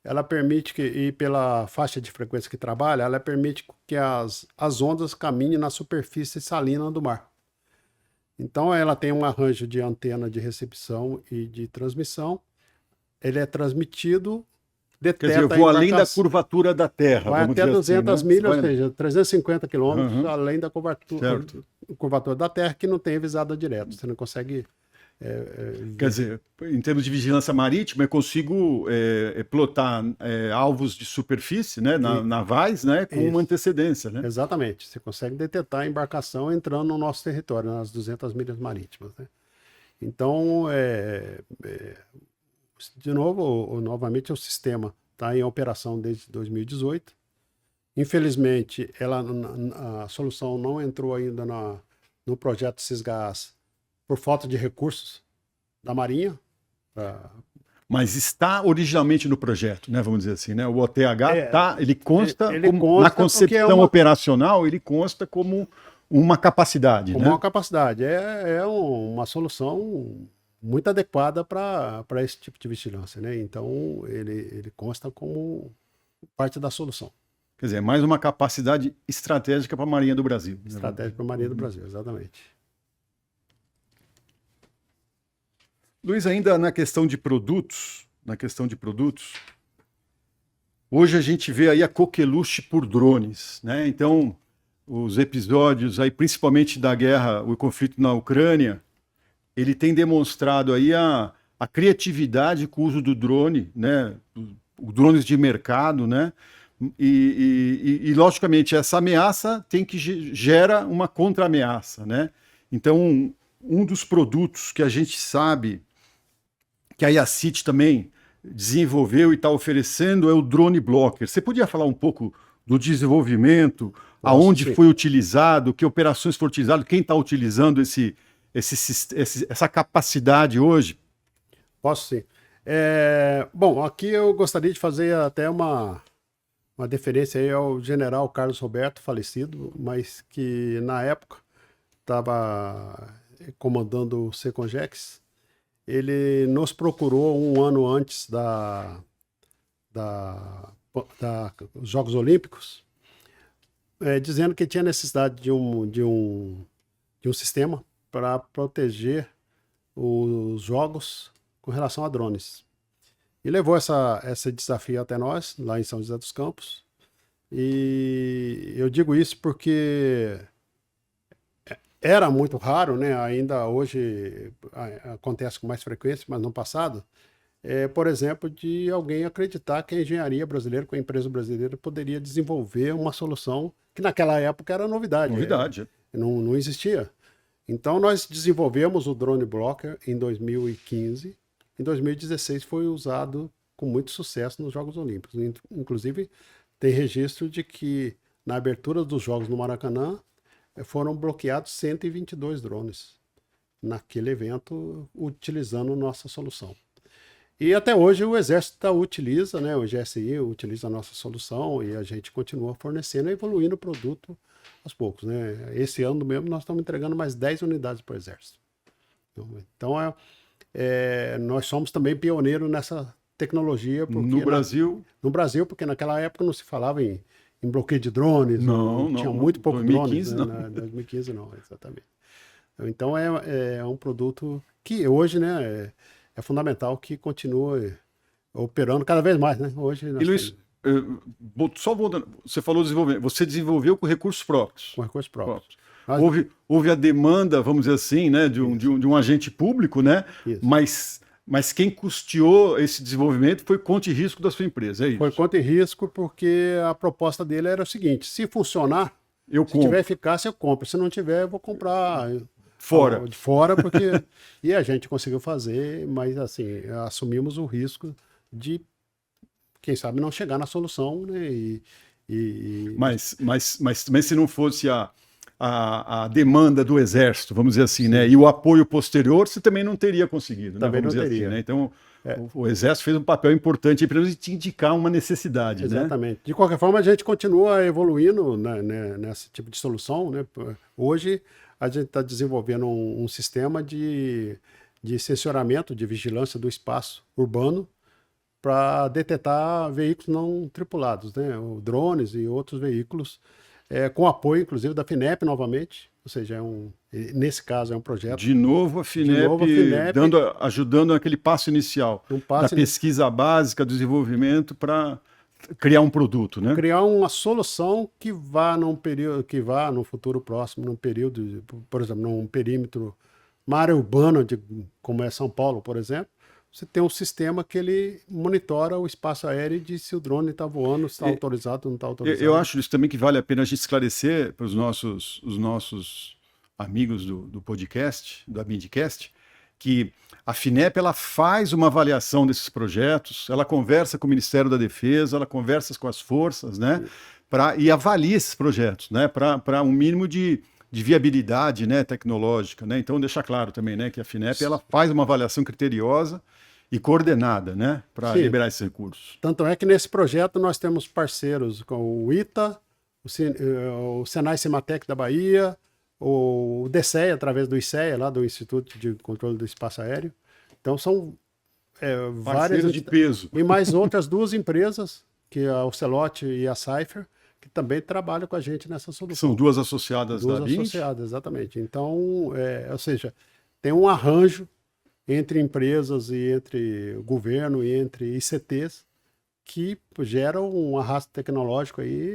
ela permite que, e pela faixa de frequência que trabalha, ela permite que as ondas caminhem na superfície salina do mar. Então, ela tem um arranjo de antena de recepção e de transmissão. Ele é transmitido, detecta... Quer dizer, eu vou além da curvatura da Terra. Vai até 200 assim, milhas, ou seja, 350 quilômetros, além da curvatura da Terra, que não tem visada direta. Você não consegue... Quer dizer, em termos de vigilância marítima, eu consigo plotar alvos de superfície, né, navais, né, com uma antecedência. Né? Exatamente. Você consegue detectar a embarcação entrando no nosso território, nas 200 milhas marítimas. Né? Então, de novo, novamente, o sistema está em operação desde 2018. Infelizmente, a solução não entrou ainda no projeto Cisgás por falta de recursos da Marinha. Mas está originalmente no projeto, né? Vamos dizer assim, né? O OTH ele consta na concepção operacional, ele consta como uma capacidade. Como uma capacidade. É uma solução muito adequada para esse tipo de vigilância, né? Então, ele consta como parte da solução. Quer dizer, mais uma capacidade estratégica para a Marinha do Brasil. Estratégia para a Marinha do Brasil, exatamente. Luiz, ainda na questão de produtos, hoje a gente vê aí a coqueluche por drones, né? Então, os episódios aí, principalmente da guerra, o conflito na Ucrânia, ele tem demonstrado aí a criatividade com o uso do drone, né? Drones de mercado, né? E, logicamente, essa ameaça tem que gera uma contra-ameaça, né? Então, um dos produtos que a gente sabe que a IACIT também desenvolveu e está oferecendo é o drone blocker. Você podia falar um pouco do desenvolvimento, aonde foi utilizado, que operações foram utilizadas, quem está utilizando essa capacidade hoje? Posso sim. Bom, aqui eu gostaria de fazer até uma deferência aí ao general Carlos Roberto, falecido, mas que na época estava comandando o Secongex. Ele nos procurou um ano antes dos Jogos Olímpicos, dizendo que tinha necessidade de um sistema para proteger os jogos com relação a drones. E levou esse desafio até nós, lá em São José dos Campos. E eu digo isso porque era muito raro, né? Ainda hoje acontece com mais frequência, mas no passado, por exemplo, de alguém acreditar que a engenharia brasileira, que a empresa brasileira poderia desenvolver uma solução que naquela época era novidade. Não existia. Então nós desenvolvemos o drone blocker em 2015. Em 2016 foi usado com muito sucesso nos Jogos Olímpicos. Inclusive tem registro de que na abertura dos Jogos no Maracanã foram bloqueados 122 drones naquele evento utilizando nossa solução. E até hoje o Exército utiliza, né, o GSI utiliza a nossa solução e a gente continua fornecendo e evoluindo o produto aos poucos, né? Esse ano mesmo nós estamos entregando mais 10 unidades para o Exército. Então, nós somos também pioneiros nessa tecnologia. No Brasil? No Brasil, porque naquela época não se falava em bloqueio de drones. Não, tinha muito pouco 2015, drones. Né? 2015 não, exatamente. Então é um produto que hoje, né, é fundamental que continue operando cada vez mais, né? Hoje e Luiz, só voltando, você falou desenvolvimento, você desenvolveu com recursos próprios. Com recursos próprios. Houve a demanda, vamos dizer assim, né, de um agente público, né? Mas quem custeou esse desenvolvimento foi conta e risco da sua empresa, é isso? Foi conta e risco porque a proposta dele era o seguinte: se funcionar, se tiver eficácia, eu compro. Se não tiver, eu vou comprar de fora, porque e a gente conseguiu fazer, mas assim, assumimos o risco de, quem sabe, não chegar na solução, né? Mas se não fosse a demanda do Exército, vamos dizer assim, né? E o apoio posterior, você também não teria conseguido, né? Também não teria. Assim, né? Então, o Exército fez um papel importante para te indicar uma necessidade, Exatamente. Né? De qualquer forma, a gente continua evoluindo nesse tipo de solução, né? Hoje, a gente está desenvolvendo um sistema de sensoramento, de vigilância do espaço urbano para detectar veículos não tripulados, né? Drones e outros veículos, com apoio, inclusive, da FINEP novamente, ou seja, nesse caso é um projeto. De novo a FINEP, ajudando naquele passo inicial, da pesquisa básica, do desenvolvimento para criar um produto, né? Criar uma solução que vá no futuro próximo, num período, por exemplo, num perímetro, uma área urbana, como é São Paulo, por exemplo. Você tem um sistema que ele monitora o espaço aéreo de se o drone está voando, se está autorizado ou não está autorizado. Eu acho isso também que vale a pena a gente esclarecer para os nossos amigos do podcast, do Abindcast, que a FINEP ela faz uma avaliação desses projetos, ela conversa com o Ministério da Defesa, ela conversa com as forças, né, e avalia esses projetos, né, para um mínimo de viabilidade, né, tecnológica, né? Então deixa claro também, né, que a FINEP ela faz uma avaliação criteriosa e coordenada, né, para liberar esses recursos. Tanto é que nesse projeto nós temos parceiros com o ITA, o Senai Cimatec da Bahia, o DCEA, através do ICEA, lá do Instituto de Controle do Espaço Aéreo, Então são várias Parceiros de peso. e mais outras duas empresas, que é a Ocelot e a Cypher, que também trabalham com a gente nessa solução. São duas associadas Duas da Bint? associadas, exatamente. Então, ou seja, tem um arranjo entre empresas e entre o governo e entre ICTs que geram um arrasto tecnológico aí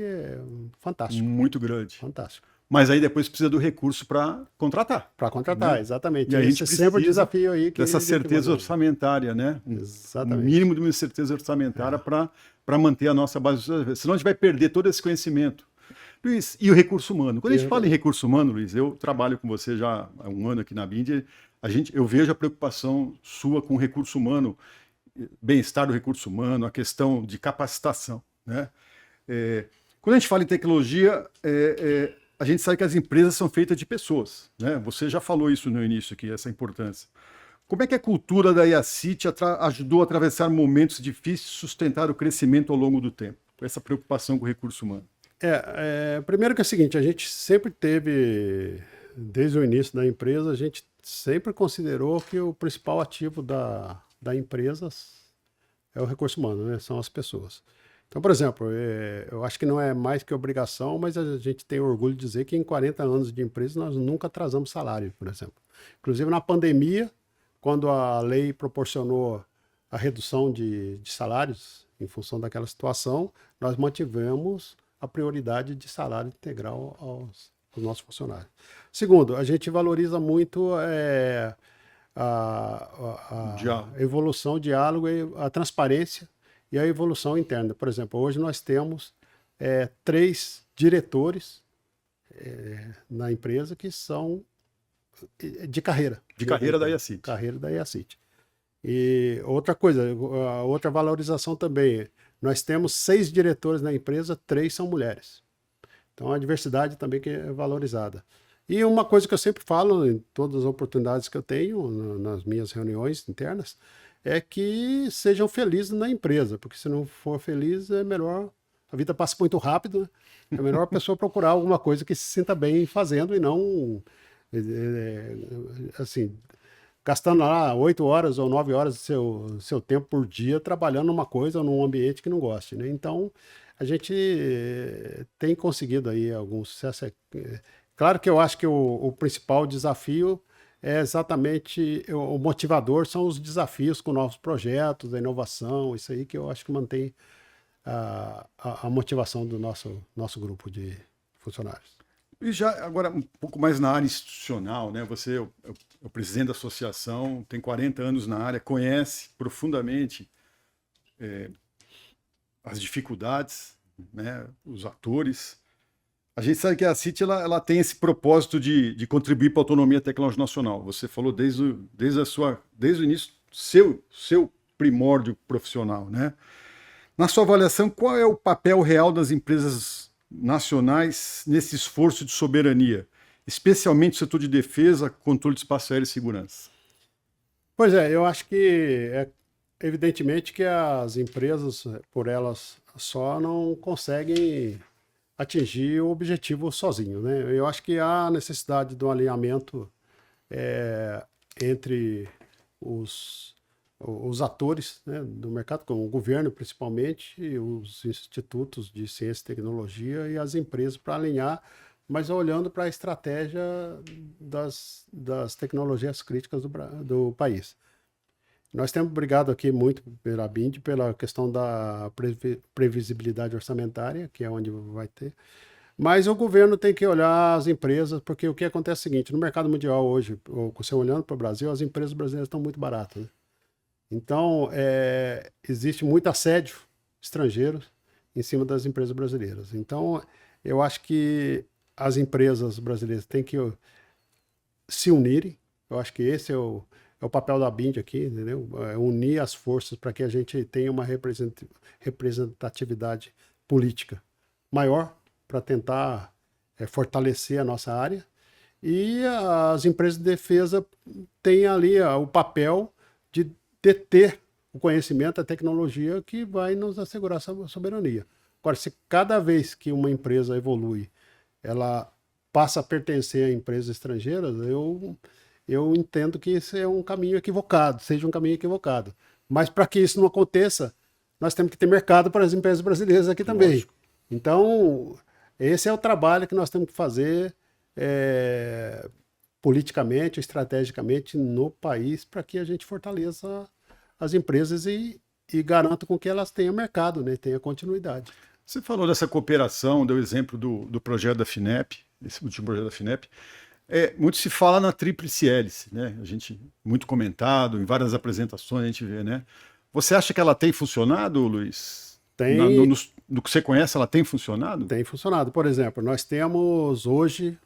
fantástico. Muito grande. Fantástico. Mas aí depois precisa do recurso para contratar. Para contratar, né? exatamente. E a gente Esse é sempre o precisa desafio aí. Dessa certeza orçamentária, né? Um Exatamente. mínimo de uma certeza orçamentária para manter a nossa base. Senão a gente vai perder todo esse conhecimento. Luiz, e o recurso humano? Quando a gente fala em recurso humano, Luiz, eu trabalho com você já há um ano aqui na Bint, eu vejo a preocupação sua com o recurso humano, bem-estar do recurso humano, a questão de capacitação, né? Quando a gente fala em tecnologia, a gente sabe que as empresas são feitas de pessoas, né? Você já falou isso no início aqui, essa importância. Como é que a cultura da IACIT ajudou a atravessar momentos difíceis e sustentar o crescimento ao longo do tempo? Essa preocupação com o recurso humano. Primeiro que é o seguinte, a gente sempre teve, desde o início da empresa, a gente sempre considerou que o principal ativo da empresa é o recurso humano, né? São as pessoas. Então, por exemplo, eu acho que não é mais que obrigação, mas a gente tem orgulho de dizer que em 40 anos de empresa nós nunca atrasamos salário, por exemplo. Inclusive na pandemia, quando a lei proporcionou a redução de salários em função daquela situação, nós mantivemos a prioridade de salário integral aos nossos funcionários. Segundo, a gente valoriza muito a evolução, o diálogo, a transparência e a evolução interna. Por exemplo, hoje nós temos 3 diretores na empresa que são de carreira. De carreira da IACIT. Carreira da IACIT. E outra coisa, outra valorização também, nós temos 6 diretores na empresa, 3 são mulheres. Então a diversidade também que é valorizada. E uma coisa que eu sempre falo em todas as oportunidades que eu tenho, nas minhas reuniões internas, é que sejam felizes na empresa, porque se não for feliz é melhor, a vida passa muito rápido, né? É melhor a pessoa procurar alguma coisa que se sinta bem fazendo e não, assim, gastando lá 8 horas ou 9 horas do seu tempo por dia trabalhando numa coisa ou num ambiente que não goste, né? Então, a gente tem conseguido aí algum sucesso. Claro que eu acho que o principal desafio é exatamente o motivador, são os desafios com novos projetos, a inovação, isso aí que eu acho que mantém a motivação do nosso grupo de funcionários. E já agora um pouco mais na área institucional, né? Você é o presidente da associação, tem 40 anos na área, conhece profundamente as dificuldades, né? Os atores. A gente sabe que a CIT ela tem esse propósito de contribuir para a autonomia tecnológica nacional. Você falou desde o início, seu primórdio profissional, né? Na sua avaliação, qual é o papel real das empresas nacionais nesse esforço de soberania, especialmente no setor de defesa, controle de espaço aéreo e segurança? Pois eu acho que evidentemente que as empresas, por elas só, não conseguem atingir o objetivo sozinho, né? Eu acho que há necessidade de um alinhamento entre os atores, né, do mercado, como o governo principalmente, e os institutos de ciência e tecnologia e as empresas para alinhar, mas olhando para a estratégia das tecnologias críticas do país. Nós temos brigado aqui muito pela Bint, pela questão da previsibilidade orçamentária, que é onde vai ter. Mas o governo tem que olhar as empresas, porque o que acontece é o seguinte, no mercado mundial hoje, você olhando para o Brasil, as empresas brasileiras estão muito baratas, né? Então, existe muito assédio estrangeiro em cima das empresas brasileiras. Então, eu acho que as empresas brasileiras têm que se unirem. Eu acho que esse é o papel da Bint aqui, entendeu? Unir as forças para que a gente tenha uma representatividade política maior para tentar fortalecer a nossa área. E as empresas de defesa têm ali o papel de deter o conhecimento, a tecnologia que vai nos assegurar essa soberania. Agora, se cada vez que uma empresa evolui, ela passa a pertencer a empresas estrangeiras, eu entendo que esse é um caminho equivocado, seja um caminho equivocado. Mas para que isso não aconteça, nós temos que ter mercado para as empresas brasileiras aqui também. Lógico. Então, esse é o trabalho que nós temos que fazer politicamente, estrategicamente no país, para que a gente fortaleça as empresas e garanta com que elas tenham mercado, né? Tenha continuidade. Você falou dessa cooperação, deu exemplo do projeto da FINEP, esse último projeto da FINEP. Muito se fala na tríplice hélice, né? A gente, muito comentado, em várias apresentações a gente vê, né? Você acha que ela tem funcionado, Luiz? Tem, No que você conhece, ela tem funcionado? tem funcionado. Por exemplo, nós temos hoje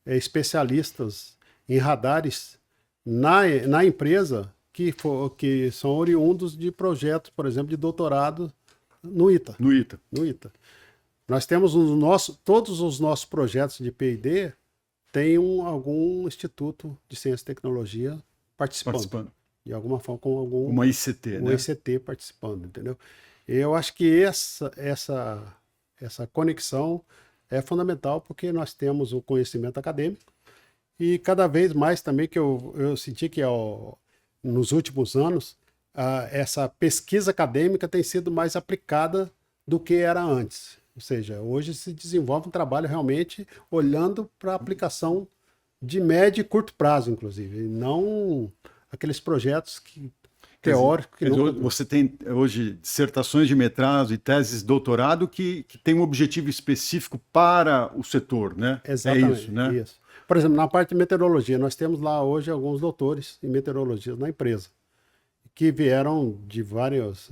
especialistas em radares na empresa que são oriundos de projetos, por exemplo, de doutorado no ITA. No ITA. No ITA. Nós temos todos os nossos projetos de P&D têm algum instituto de ciência e tecnologia participando. De alguma forma, com uma ICT, né? ICT participando, entendeu? Eu acho que essa conexão é fundamental porque nós temos o conhecimento acadêmico e cada vez mais também que eu senti que nos últimos anos essa pesquisa acadêmica tem sido mais aplicada do que era antes. Ou seja, hoje se desenvolve um trabalho realmente olhando para a aplicação de médio e curto prazo, inclusive, e não aqueles projetos teóricos que nunca... Você tem hoje dissertações de mestrado e teses de doutorado que tem um objetivo específico para o setor, né? Exatamente, é isso, né? Isso. Por exemplo, na parte de meteorologia, nós temos lá hoje alguns doutores em meteorologia na empresa, que vieram de vários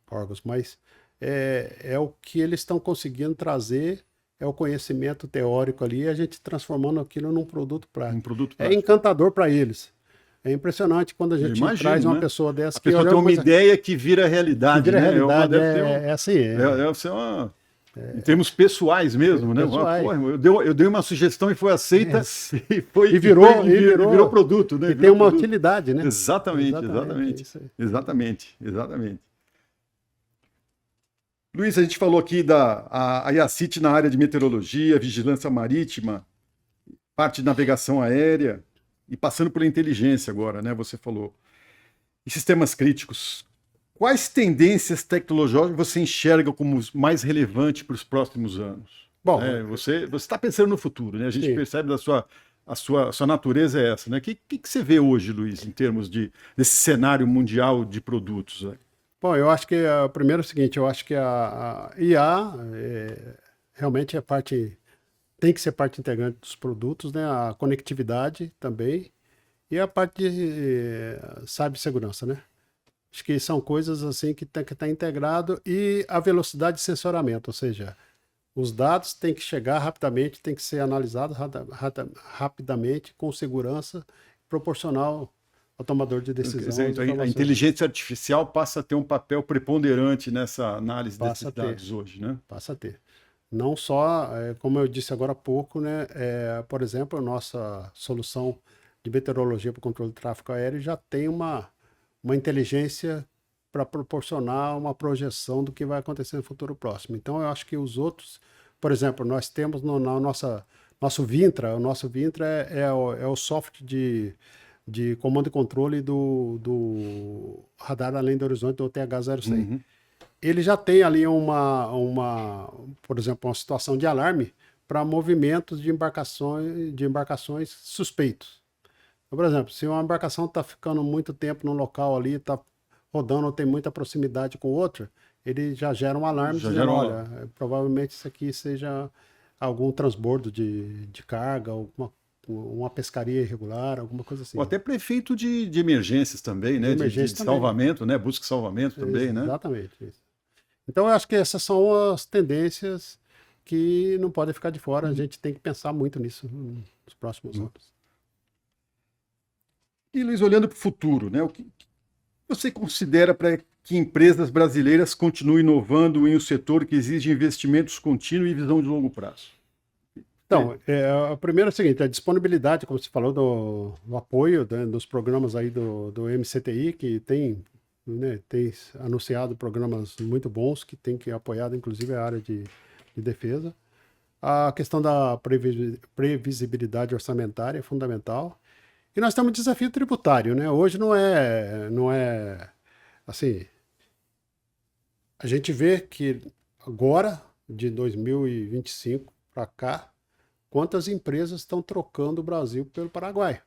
órgãos, mas é o que eles estão conseguindo trazer, é o conhecimento teórico ali, e a gente transformando aquilo num produto prático. É encantador para eles. É impressionante quando a gente traz uma pessoa dessa. A pessoa tem uma ideia que vira realidade. Que vira realidade, assim. Deve ser em termos pessoais mesmo, né? Pessoais. Eu dei uma sugestão e foi aceita e virou produto, né? E tem uma utilidade, né? Exatamente. Luiz, a gente falou aqui da IACIT na área de meteorologia, vigilância marítima, parte de navegação aérea e passando pela inteligência agora, né? Você falou. E sistemas críticos. Quais tendências tecnológicas você enxerga como mais relevantes para os próximos anos? Bom, você está pensando no futuro, né? A gente percebe a sua natureza é essa, né? O que você vê hoje, Luiz, em termos desse cenário mundial de produtos? Né? Bom, eu acho que primeiro é o seguinte, eu acho que a IA realmente tem que ser parte integrante dos produtos, né? A conectividade também e a parte de cibersegurança, né? Acho que são coisas assim que tem que estar integrado e a velocidade de sensoramento, ou seja, os dados têm que chegar rapidamente, tem que ser analisados rapidamente, com segurança, proporcional ao tomador de decisão. A inteligência artificial passa a ter um papel preponderante nessa análise desses dados hoje, né? Passa a ter. Não só, como eu disse agora há pouco, né? Por exemplo, a nossa solução de meteorologia para o controle do tráfego aéreo já tem uma inteligência para proporcionar uma projeção do que vai acontecer no futuro próximo. Então, eu acho que os outros, por exemplo, nós temos nosso Vintra, o nosso Vintra é o software de comando e controle do radar além do horizonte do TH-0100. Uhum. Ele já tem ali por exemplo, uma situação de alarme para movimentos de embarcações suspeitos. Por exemplo, se uma embarcação está ficando muito tempo no local ali, está rodando ou tem muita proximidade com outra, ele já gera um alarme dizendo, olha, provavelmente isso aqui seja algum transbordo de carga, uma pescaria irregular, alguma coisa assim. Ou até prefeito de emergências também, né? De salvamento, né? Busca e salvamento também, né? Exatamente. Isso. Então, eu acho que essas são as tendências que não podem ficar de fora. A gente tem que pensar muito nisso nos próximos anos. E, Luiz, olhando para o futuro, né? O que você considera para que empresas brasileiras continuem inovando em um setor que exige investimentos contínuos e visão de longo prazo? Então, a primeira é a seguinte, a disponibilidade, como você falou, do apoio dos programas aí do MCTI, que tem anunciado programas muito bons, que tem que apoiar, inclusive, a área de defesa. A questão da previsibilidade orçamentária é fundamental. E nós temos um desafio tributário, né? Hoje não é assim, a gente vê que agora, de 2025 para cá, quantas empresas estão trocando o Brasil pelo Paraguai.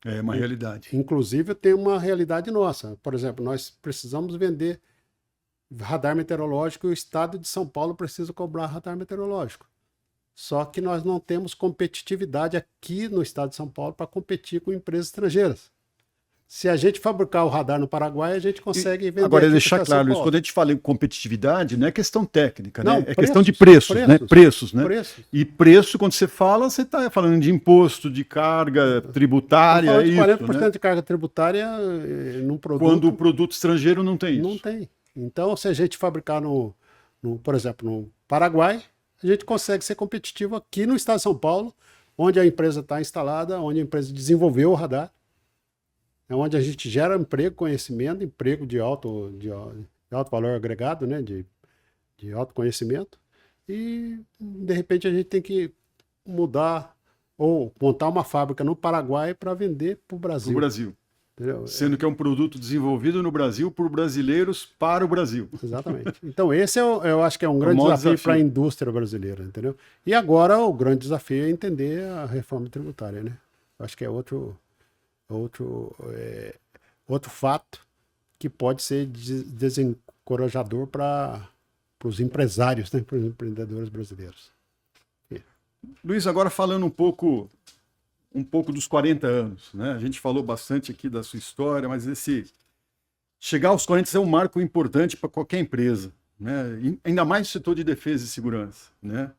É uma realidade. Inclusive, tem uma realidade nossa. Por exemplo, nós precisamos vender radar meteorológico e o estado de São Paulo precisa cobrar radar meteorológico. Só que nós não temos competitividade aqui no estado de São Paulo para competir com empresas estrangeiras. Se a gente fabricar o radar no Paraguai, a gente consegue vender. Agora, aqui deixar para claro, São Luiz, Paulo. quando a gente fala em competitividade, não é questão técnica, Não, né? É preços, questão de preços, né? Preços, né? Preços. E preço, quando você fala, você está falando de imposto, de carga tributária, Estamos falando de isso, 40% né? de carga tributária num produto. Quando o produto estrangeiro não tem isso. Não tem. Então, se a gente fabricar por exemplo, no Paraguai, a gente consegue ser competitivo aqui no estado de São Paulo, onde a empresa está instalada, onde a empresa desenvolveu o radar, é onde a gente gera emprego, conhecimento, emprego de alto valor agregado, né, de alto conhecimento, e de repente a gente tem que mudar ou montar uma fábrica no Paraguai para vender para o Brasil. No Brasil. Entendeu? Sendo que é um produto desenvolvido no Brasil por brasileiros para o Brasil. Exatamente. Então, esse eu acho que é um grande desafio para a indústria brasileira, entendeu? E agora o grande desafio é entender a reforma tributária, né? Eu acho que é outro fato que pode ser desencorajador para os empresários, né? Para os empreendedores brasileiros. Luiz, agora falando um pouco dos 40 anos, né? A gente falou bastante aqui da sua história, mas chegar aos 40 é um marco importante para qualquer empresa, né? E ainda mais no setor de defesa e segurança, né?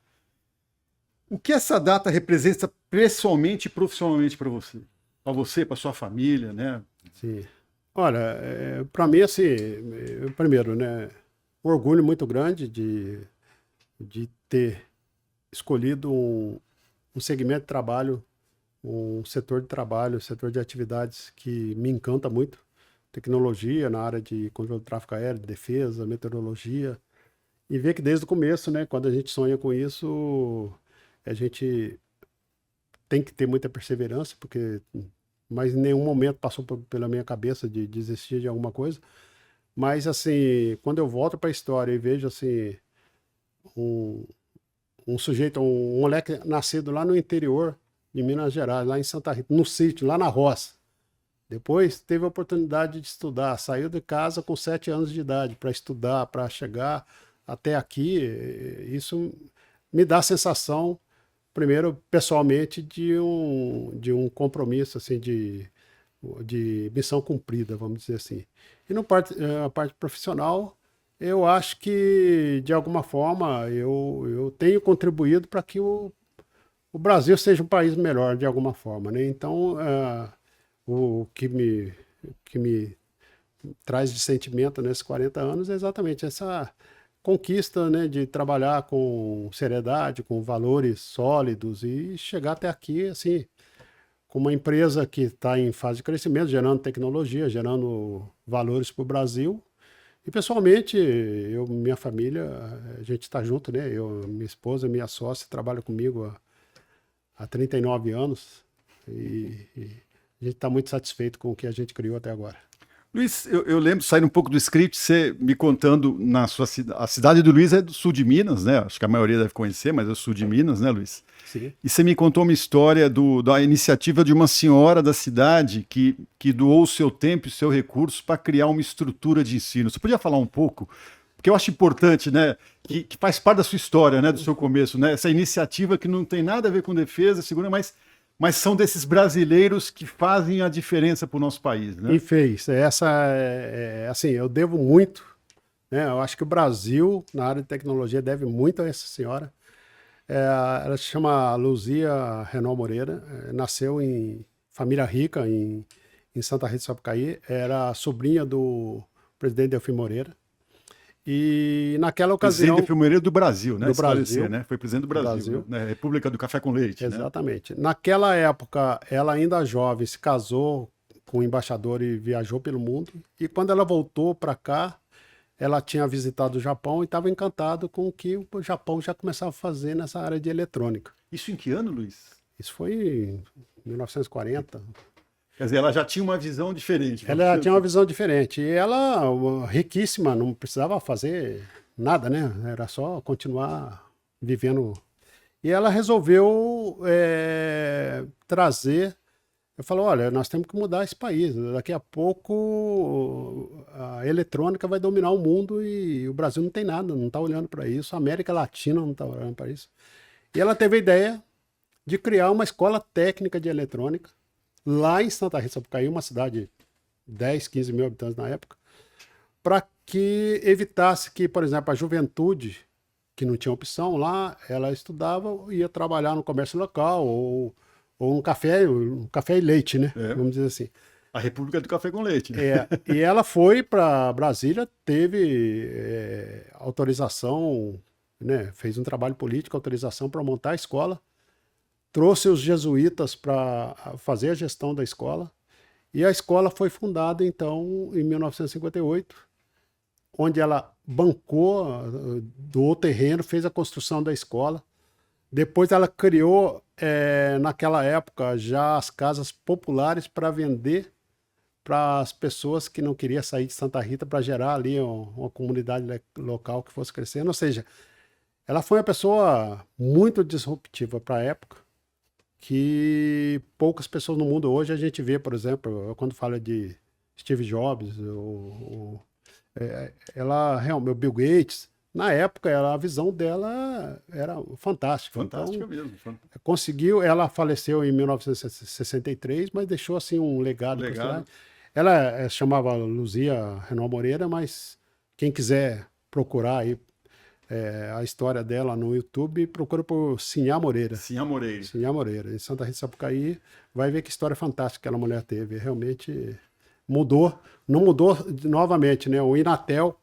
O que essa data representa pessoalmente e profissionalmente para você? Para você, para sua família, né? Sim. Olha, para mim, assim, primeiro, né, um orgulho muito grande de ter escolhido um segmento de trabalho, um setor de trabalho, setor de atividades que me encanta muito. Tecnologia na área de controle do tráfego aéreo, de defesa, meteorologia. E ver que desde o começo, né, quando a gente sonha com isso, a gente tem que ter muita perseverança, porque mas em nenhum momento passou pela minha cabeça de desistir de alguma coisa. Mas, assim, quando eu volto para a história e vejo, assim, um sujeito, um moleque nascido lá no interior de Minas Gerais, lá em Santa Rita, no sítio, lá na roça. Depois teve a oportunidade de estudar, saiu de casa com 7 anos de idade para estudar, para chegar até aqui. Isso me dá a sensação, primeiro, pessoalmente, de um compromisso, assim, de missão cumprida, vamos dizer assim. E a parte profissional, eu acho que, de alguma forma, eu tenho contribuído para que o Brasil seja um país melhor, de alguma forma, né? Então, o que me traz de sentimento nesses 40 anos é exatamente essa conquista, né, de trabalhar com seriedade, com valores sólidos e chegar até aqui, assim, com uma empresa que está em fase de crescimento, gerando tecnologia, gerando valores para o Brasil. E, pessoalmente, minha família, a gente está junto, né? Minha esposa, minha sócia, trabalha comigo há 39 anos e a gente está muito satisfeito com o que a gente criou até agora. Luiz, eu lembro, saindo um pouco do script, você me contando na sua cidade. A cidade do Luiz é do sul de Minas, né? Acho que a maioria deve conhecer, mas é do sul de Minas, né, Luiz? Sim. E você me contou uma história da iniciativa de uma senhora da cidade que doou o seu tempo e o seu recurso para criar uma estrutura de ensino. Você podia falar um pouco? Porque eu acho importante, né? Que faz parte da sua história, né? Do seu começo, né? Essa iniciativa que não tem nada a ver com defesa, segurança, mas são desses brasileiros que fazem a diferença para o nosso país, né? E fez. Assim, eu devo muito, né? Eu acho que o Brasil, na área de tecnologia, deve muito a essa senhora. Ela se chama Luzia Renault Moreira, nasceu em família rica, em Santa Rita do Sapucaí, era sobrinha do presidente Delfim Moreira. E naquela ocasião... Presidente Delfim Moreira do Brasil, né? Do Brasil. Né? Foi presidente do Brasil. Né? República do Café com Leite. Exatamente. Né? Naquela época, ela ainda jovem, se casou com um embaixador e viajou pelo mundo. E quando ela voltou para cá, ela tinha visitado o Japão e estava encantado com o que o Japão já começava a fazer nessa área de eletrônica. Isso em que ano, Luiz? Isso foi 1940. Quer dizer, ela já tinha uma visão diferente. Ela tinha uma visão diferente. E ela, riquíssima, não precisava fazer nada, né? Era só continuar vivendo. E ela resolveu trazer. Eu falo, olha, nós temos que mudar esse país. Daqui a pouco a eletrônica vai dominar o mundo e o Brasil não tem nada, não está olhando para isso. A América Latina não está olhando para isso. E ela teve a ideia de criar uma escola técnica de eletrônica lá em Santa Rita, Sapucaí, uma cidade de 10, 15 mil habitantes na época, para que evitasse que, por exemplo, a juventude, que não tinha opção lá, ela estudava, ia trabalhar no comércio local ou um café e leite, né? Vamos dizer assim. A República do Café com Leite. Né? E ela foi para Brasília, teve autorização, né? Fez um trabalho político, autorização para montar a escola, trouxe os jesuítas para fazer a gestão da escola, e a escola foi fundada, então, em 1958, onde ela bancou, doou terreno, fez a construção da escola. Depois ela criou, naquela época, já as casas populares para vender para as pessoas que não queriam sair de Santa Rita, para gerar ali uma comunidade local que fosse crescendo. Ou seja, ela foi uma pessoa muito disruptiva para a época, que poucas pessoas no mundo hoje a gente vê, por exemplo, quando fala de Steve Jobs, ela realmente, Bill Gates, na época a visão dela era fantástica. Fantástica então, mesmo. Conseguiu, ela faleceu em 1963, mas deixou assim um legado. Ela chamava Luzia Renault Moreira, mas quem quiser procurar aí a história dela no YouTube, procura por Sinhá Moreira. Sinhá Moreira. Sinhá Moreira. Em Santa Rita Sapucaí, vai ver que história fantástica aquela mulher teve. Realmente mudou. Não mudou novamente, né? O Inatel,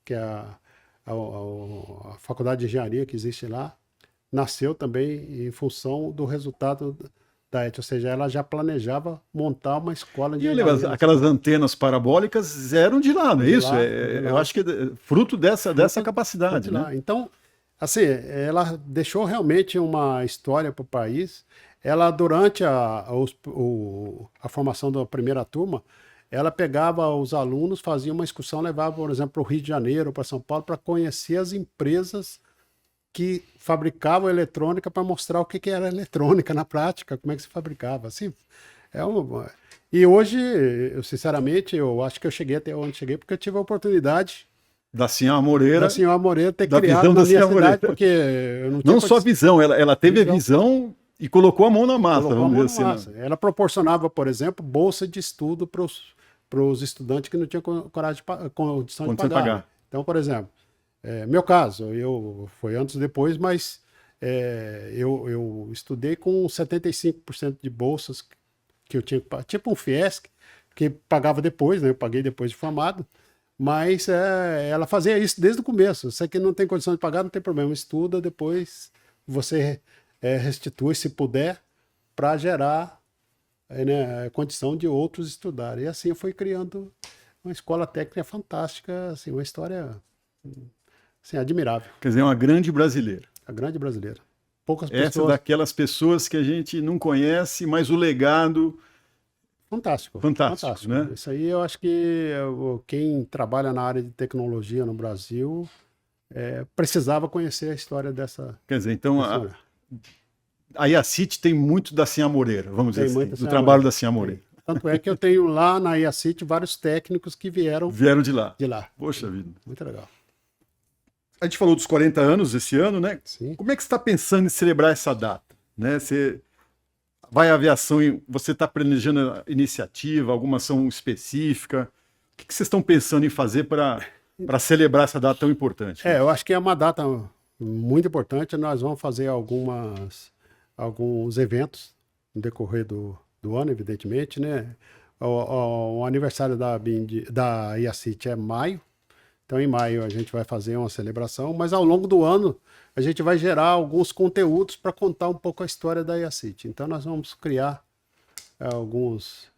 que é a faculdade de engenharia que existe lá, nasceu também em função do resultado da ET, ou seja, ela já planejava montar uma escola de engenharia. Aquelas antenas parabólicas eram de lá, não é isso? Eu acho que é fruto dessa capacidade. Né? Então, assim, ela deixou realmente uma história para o país. Ela, durante a formação da primeira turma, ela pegava os alunos, fazia uma excursão, levava, por exemplo, para o Rio de Janeiro, para São Paulo, para conhecer as empresas que fabricavam eletrônica, para mostrar o que era eletrônica na prática, como é que se fabricava. Assim, E hoje, sinceramente, eu acho que eu cheguei até onde cheguei, porque eu tive a oportunidade da Sinhá Moreira ter criado na minha cidade, porque eu não tinha só a visão, ela teve a visão e colocou a mão na massa, vamos dizer assim. Né? Ela proporcionava, por exemplo, bolsa de estudo para os estudantes que não tinham condição de pagar. Então, por exemplo, meu caso, foi antes e depois, mas eu estudei com 75% de bolsas que eu tinha, tipo um Fiesc, que pagava depois, né? Eu paguei depois de formado, mas ela fazia isso desde o começo. Você que não tem condição de pagar, não tem problema, estuda, depois você restitui, se puder, para gerar a condição de outros estudarem. E assim eu fui criando uma escola técnica fantástica, assim, uma história assim, admirável. Quer dizer, uma grande brasileira. A grande brasileira. Poucas pessoas... Essa é daquelas pessoas que a gente não conhece, mas o legado... Fantástico, né? Isso aí eu acho que quem trabalha na área de tecnologia no Brasil precisava conhecer a história dessa... Quer dizer, então... A IACIT tem muito da Sinhá Moreira, vamos dizer assim, do trabalho da Sinhá Moreira. Tanto é que eu tenho lá na IACIT vários técnicos que vieram de lá. Poxa vida. Muito legal. A gente falou dos 40 anos esse ano, né? Sim. Como é que você está pensando em celebrar essa data? Né? Vai a aviação, você está planejando iniciativa, alguma ação específica? O que vocês estão pensando em fazer para celebrar essa data tão importante? Eu acho que é uma data muito importante. Nós vamos fazer alguns eventos no decorrer do ano, evidentemente, né? O aniversário da IACIT é maio, então em maio a gente vai fazer uma celebração, mas ao longo do ano a gente vai gerar alguns conteúdos para contar um pouco a história da IACIT. Então nós vamos criar alguns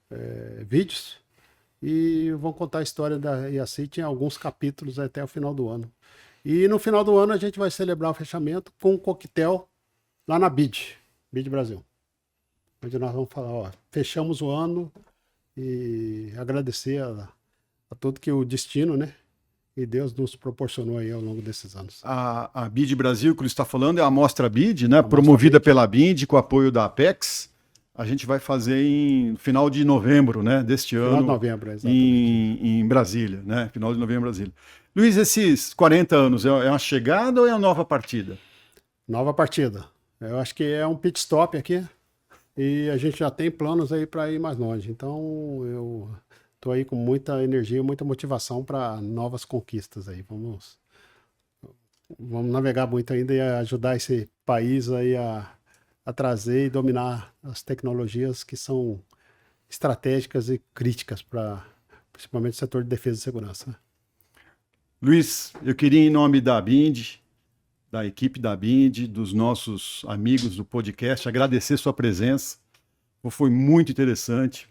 vídeos e vamos contar a história da IACIT em alguns capítulos até o final do ano. E no final do ano a gente vai celebrar o fechamento com um coquetel lá na BID Brasil. onde nós vamos falar, ó, fechamos o ano e agradecer a tudo que o destino, né? E Deus nos proporcionou aí ao longo desses anos. A BID Brasil, que ele está falando, é a Mostra BID, né? Mostra Promovida BID. pela BID, com apoio da Apex. A gente vai fazer em final de novembro, né? Deste ano. Final de novembro, exatamente. Em Brasília, né? Final de novembro em Brasília. Luiz, esses 40 anos, é uma chegada ou é uma nova partida? Nova partida. Eu acho que é um pit stop aqui. E a gente já tem planos aí para ir mais longe. Então, eu estou aí com muita energia, muita motivação para novas conquistas aí. Vamos navegar muito ainda e ajudar esse país aí a trazer e dominar as tecnologias que são estratégicas e críticas para principalmente o setor de defesa e segurança. Luiz, eu queria, em nome da BIND, da equipe da BIND, dos nossos amigos do podcast, agradecer sua presença. Foi muito interessante.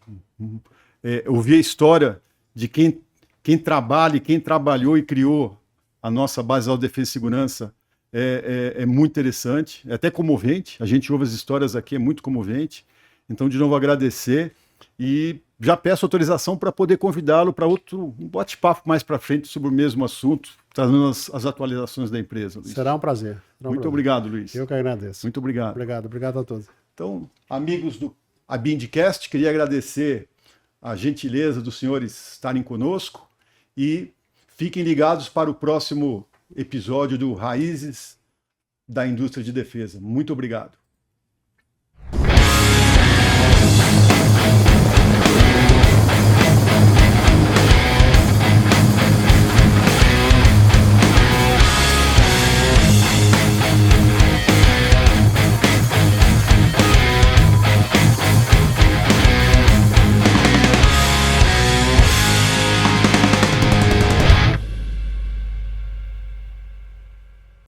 Ouvir a história de quem trabalha e quem trabalhou e criou a nossa Base de Defesa e Segurança é muito interessante, é até comovente. A gente ouve as histórias aqui, é muito comovente. Então, de novo, agradecer e já peço autorização para poder convidá-lo para um bate-papo mais para frente sobre o mesmo assunto, trazendo as atualizações da empresa. Luiz. Será um prazer. Muito obrigado, Luiz. Eu que agradeço. Muito obrigado. Obrigado a todos. Então, amigos do BINDcast, queria agradecer a gentileza dos senhores estarem conosco e fiquem ligados para o próximo episódio do Raízes da Indústria de Defesa. Muito obrigado.